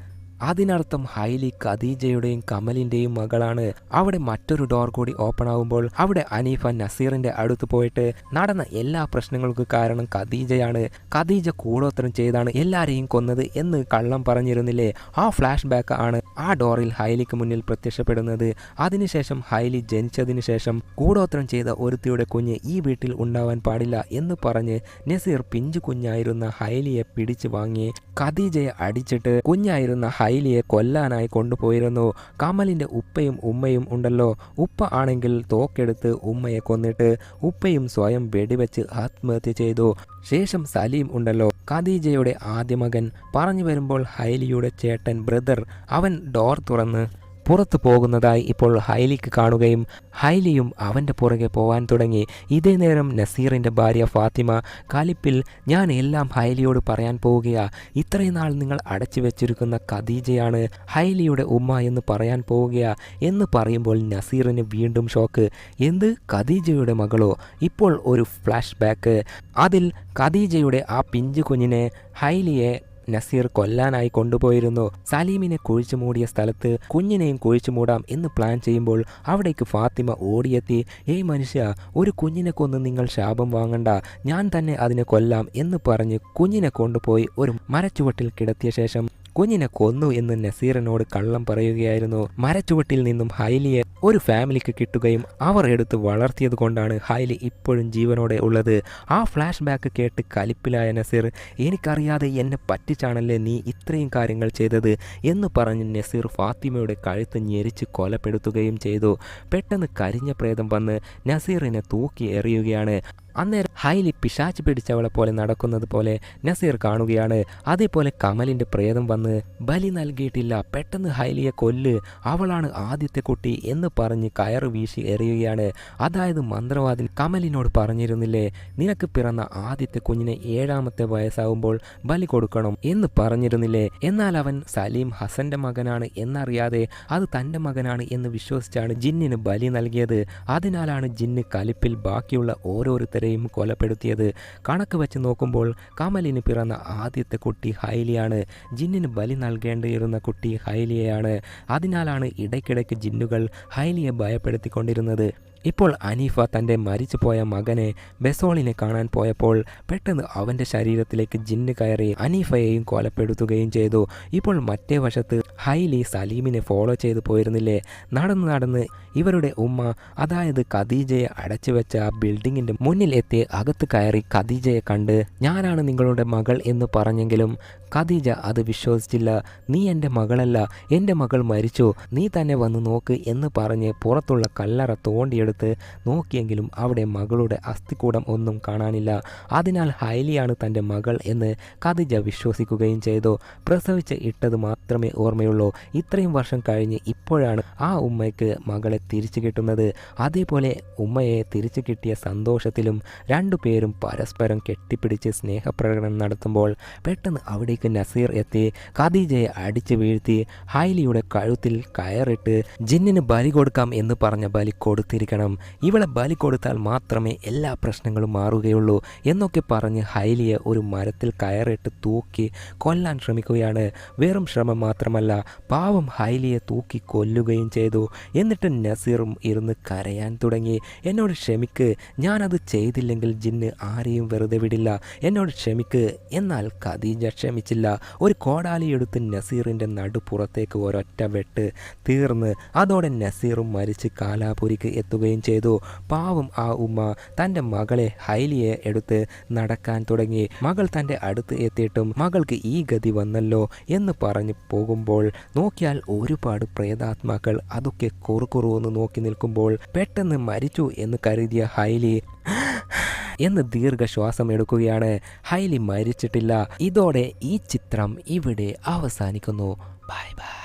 അതിനർത്ഥം ഹൈലി ഖദീജയുടെയും കമലിൻ്റെയും മകളാണ്. അവിടെ മറ്റൊരു ഡോർ കൂടി ഓപ്പൺ ആവുമ്പോൾ അവിടെ അനീഫ നസീറിൻ്റെ അടുത്ത് പോയിട്ട് നടന്ന എല്ലാ പ്രശ്നങ്ങൾക്കും കാരണം ഖദീജയാണ്, ഖദീജ കൂടോത്രം ചെയ്താണ് എല്ലാരെയും കൊന്നത് എന്ന് കള്ളം പറഞ്ഞിരുന്നില്ലേ, ആ ഫ്ലാഷ് ബാക്ക് ആണ് ആ ഡോറിൽ ഹൈലിക്ക് മുന്നിൽ പ്രത്യക്ഷപ്പെടുന്നത്. അതിനുശേഷം ഹൈലി ജനിച്ചതിന് ശേഷം കൂടോത്രം ചെയ്ത ഒരുത്തിയുടെ കുഞ്ഞ് ഈ വീട്ടിൽ ഉണ്ടാവാൻ പാടില്ല എന്ന് പറഞ്ഞ് നസീർ പിഞ്ചു കുഞ്ഞായിരുന്ന ഹൈലിയെ പിടിച്ചു വാങ്ങി ഖദീജയെ അടിച്ചിട്ട് കുഞ്ഞായിരുന്ന ഹൈലിയെ കൊല്ലാനായി കൊണ്ടുപോയിരുന്നു. കമലിൻ്റെ ഉപ്പയും ഉമ്മയും ഉണ്ടല്ലോ, ഉപ്പ ആണെങ്കിൽ തോക്കെടുത്ത് ഉമ്മയെ കൊന്നിട്ട് ഉപ്പയും സ്വയം വെടിവെച്ച് ആത്മഹത്യ ചെയ്തു. ശേഷം സലീം ഉണ്ടല്ലോ, ഖദീജയുടെ ആദ്യ മകൻ, പറഞ്ഞു വരുമ്പോൾ ഹൈലിയുടെ ചേട്ടൻ ബ്രദർ, അവൻ ഡോർ തുറന്ന് പുറത്തു പോകുന്നതായി ഇപ്പോൾ ഹൈലിക്ക് കാണുകയും ഹൈലിയും അവൻ്റെ പുറകെ പോവാൻ തുടങ്ങി. ഇതേ നേരം നസീറിൻ്റെ ഭാര്യ ഫാത്തിമ കലിപ്പിൽ, ഞാൻ എല്ലാം ഹൈലിയോട് പറയാൻ പോവുകയാ, ഇത്രയും നാൾ നിങ്ങൾ അടച്ചു വെച്ചിരിക്കുന്ന ഖദീജയാണ് ഹൈലിയുടെ ഉമ്മ എന്ന് പറയാൻ പോവുകയാ എന്ന് പറയുമ്പോൾ നസീറിന് വീണ്ടും ഷോക്ക്. എന്ത്, ഖദീജയുടെ മകളോ? ഇപ്പോൾ ഒരു ഫ്ലാഷ് ബാക്ക്. അതിൽ ഖദീജയുടെ ആ പിഞ്ചു കുഞ്ഞിനെ ഹൈലിയെ നസീർ കൊല്ലാനായി കൊണ്ടുപോയിരുന്നു. സലീമിനെ കുഴിച്ചു മൂടിയ സ്ഥലത്ത് കുഞ്ഞിനെയും കുഴിച്ചു മൂടാം എന്ന് പ്ലാൻ ചെയ്യുമ്പോൾ അവിടേക്ക് ഫാത്തിമ ഓടിയെത്തി, ഏയ് മനുഷ്യ, ഒരു കുഞ്ഞിനെ കൊന്ന് നിങ്ങൾ ശാപം വാങ്ങണ്ട, ഞാൻ തന്നെ അതിനെ കൊല്ലാം എന്ന് പറഞ്ഞ് കുഞ്ഞിനെ കൊണ്ടുപോയി ഒരു മരച്ചുവട്ടിൽ കിടത്തിയ ശേഷം കുഞ്ഞിനെ കൊന്നു എന്ന് നസീറിനോട് കള്ളം പറയുകയായിരുന്നു. മരച്ചുവട്ടിൽ നിന്നും ഹൈലിയെ ഒരു ഫാമിലിക്ക് കിട്ടുകയും അവർ എടുത്ത് വളർത്തിയത് കൊണ്ടാണ് ഹൈലി ഇപ്പോഴും ജീവനോടെ ഉള്ളത്. ആ ഫ്ലാഷ് ബാക്ക് കേട്ട് കലിപ്പിലായ നസീർ, എനിക്കറിയാതെ എന്നെ പറ്റിച്ചാണല്ലേ നീ ഇത്രയും കാര്യങ്ങൾ ചെയ്തത് എന്ന് പറഞ്ഞ് നസീർ ഫാത്തിമയുടെ കഴുത്ത് ഞെരിച്ച് കൊലപ്പെടുത്തുകയും ചെയ്തു. പെട്ടെന്ന് കരിഞ്ഞ പ്രേതം വന്ന് നസീറിനെ തൂക്കി എറിയുകയാണ്. അന്നേരം ഹൈലി പിശാച്ച് പിടിച്ചവളെ പോലെ നടക്കുന്നത് പോലെ നസീർ കാണുകയാണ്. അതേപോലെ കമലിന്റെ പ്രേതം വന്ന് ബലി നൽകിയിട്ടില്ല, പെട്ടെന്ന് ഹൈലിയെ കൊല്ല്, അവളാണ് ആദ്യത്തെ കുട്ടി എന്ന് പറഞ്ഞ് കയറ് വീശി എറിയുകയാണ്. അതായത് മന്ത്രവാദിൻ കമലിനോട് പറഞ്ഞിരുന്നില്ലേ, നിനക്ക് പിറന്ന ആദ്യത്തെ കുഞ്ഞിനെ 7ാമത്തെ വയസ്സാവുമ്പോൾ ബലി കൊടുക്കണം എന്ന് പറഞ്ഞിരുന്നില്ലേ. എന്നാൽ അവൻ സലീം ഹസന്റെ മകനാണ് എന്നറിയാതെ അത് തന്റെ മകനാണ് എന്ന് വിശ്വസിച്ചാണ് ജിന്നിന് ബലി നൽകിയത്. അതിനാലാണ് ജിന്ന് കലിപ്പിൽ ബാക്കിയുള്ള ഓരോരുത്തരെയും കൊലപ്പെടുത്തിയത്. കണക്ക് വെച്ച് നോക്കുമ്പോൾ കമലിന് പിറന്ന ആദ്യത്തെ കുട്ടി ഹൈലിയാണ്, ജിന്നിന് ബലി നൽകേണ്ടിയിരുന്ന കുട്ടി ഹൈലിയെയാണ്. അതിനാലാണ് ഇടയ്ക്കിടയ്ക്ക് ജിന്നുകൾ ഹൈലിയെ ഭയപ്പെടുത്തിക്കൊണ്ടിരുന്നത്. ഇപ്പോൾ അനീഫ തൻ്റെ മരിച്ചുപോയ മകനെ ബെസോളിനെ കാണാൻ പോയപ്പോൾ പെട്ടെന്ന് അവൻ്റെ ശരീരത്തിലേക്ക് ജിന്ന് കയറി അനീഫയെയും കൊലപ്പെടുത്തുകയും ചെയ്തു. ഇപ്പോൾ മറ്റേ വശത്ത് ഹൈലി സലീമിനെ ഫോളോ ചെയ്തു പോയിരുന്നില്ലേ. നടന്ന് ഇവരുടെ ഉമ്മ അതായത് ഖദീജയെ അടച്ചു വെച്ച ആ ബിൽഡിങ്ങിൻ്റെ മുന്നിൽ എത്തി അകത്ത് കയറി ഖദീജയെ കണ്ട് ഞാനാണ് നിങ്ങളുടെ മകൾ എന്ന് പറഞ്ഞെങ്കിലും ഖദീജ അത് വിശ്വസിച്ചില്ല. നീ എൻ്റെ മകളല്ല, എൻ്റെ മകൾ മരിച്ചു, നീ തന്നെ വന്ന് നോക്ക് എന്ന് പറഞ്ഞ് പുറത്തുള്ള കല്ലറ തോണ്ടിയെടുത്ത് നോക്കിയെങ്കിലും അവിടെ മകളുടെ അസ്ഥികൂടം ഒന്നും കാണാനില്ല. അതിനാൽ ഹൈലിയാണ് തൻ്റെ മകൾ എന്ന് ഖദീജ വിശ്വസിക്കുകയും ചെയ്തു. പ്രസവിച്ച് ഇട്ടത് മാത്രമേ ഓർമ്മയുള്ളൂ. ഇത്രയും വർഷം കഴിഞ്ഞ് ഇപ്പോഴാണ് ആ ഉമ്മയ്ക്ക് മകളെ തിരിച്ചു കിട്ടുന്നത്. അതേപോലെ ഉമ്മയെ തിരിച്ചു കിട്ടിയ സന്തോഷത്തിലും രണ്ടുപേരും പരസ്പരം കെട്ടിപ്പിടിച്ച് സ്നേഹപ്രകടനം നടത്തുമ്പോൾ പെട്ടെന്ന് അവിടേക്ക് നസീർ എത്തി ഖദീജയെ അടിച്ചു വീഴ്ത്തി ഹൈലിയുടെ കഴുത്തിൽ കയറിട്ട് ജിന്നിന് ബലി കൊടുക്കാം എന്ന് പറഞ്ഞ ബലി കൊടുത്തിരിക്കണം, ഇവളെ ബലി കൊടുത്താൽ മാത്രമേ എല്ലാ പ്രശ്നങ്ങളും മാറുകയുള്ളൂ എന്നൊക്കെ പറഞ്ഞ് ഹൈലിയെ ഒരു മരത്തിൽ കയറിട്ട് തൂക്കി കൊല്ലാൻ ശ്രമിക്കുകയാണ്. വെറും ശ്രമം മാത്രമല്ല, പാവം ഹൈലിയെ തൂക്കി കൊല്ലുകയും ചെയ്തു. എന്നിട്ട് നസീറും ഇരുന്ന് കരയാൻ തുടങ്ങി. എന്നോട് ക്ഷമിക്ക്, ഞാനത് ചെയ്തില്ലെങ്കിൽ ജിന്ന് ആരെയും വെറുതെ വിടില്ല, എന്നോട് ക്ഷമിക്ക്. എന്നാൽ ഖദീജ ക്ഷമിച്ചില്ല. ഒരു കോടാലിയെടുത്ത് നസീറിൻ്റെ നടുപ്പുറത്തേക്ക് ഒരൊറ്റ വെട്ട് തീർന്ന് അതോടെ നസീറും മരിച്ച് കാലാപുരിക്ക് എത്തുകയും ചെയ്തു. പാവം ആ ഉമ്മ തൻ്റെ മകളെ ഹൈലിയെ എടുത്ത് നടക്കാൻ തുടങ്ങി. മകൾ തൻ്റെ അടുത്ത് എത്തിയിട്ടും മകൾക്ക് ഈ ഗതി വന്നല്ലോ എന്ന് പറഞ്ഞു പോകുമ്പോൾ നോക്കിയാൽ ഒരുപാട് പ്രേതാത്മാക്കൾ അതൊക്കെ കുറുകുറുവെന്ന് നോക്കി നിൽക്കുമ്പോൾ പെട്ടെന്ന് മരിച്ചു എന്ന് കരുതിയ ഹൈലി എന്ന് ദീർഘശ്വാസം എടുക്കുകയാണ്. ഹൈലി മരിച്ചിട്ടില്ല. ഇതോടെ ഈ ചിത്രം ഇവിടെ അവസാനിക്കുന്നു. Bye bye.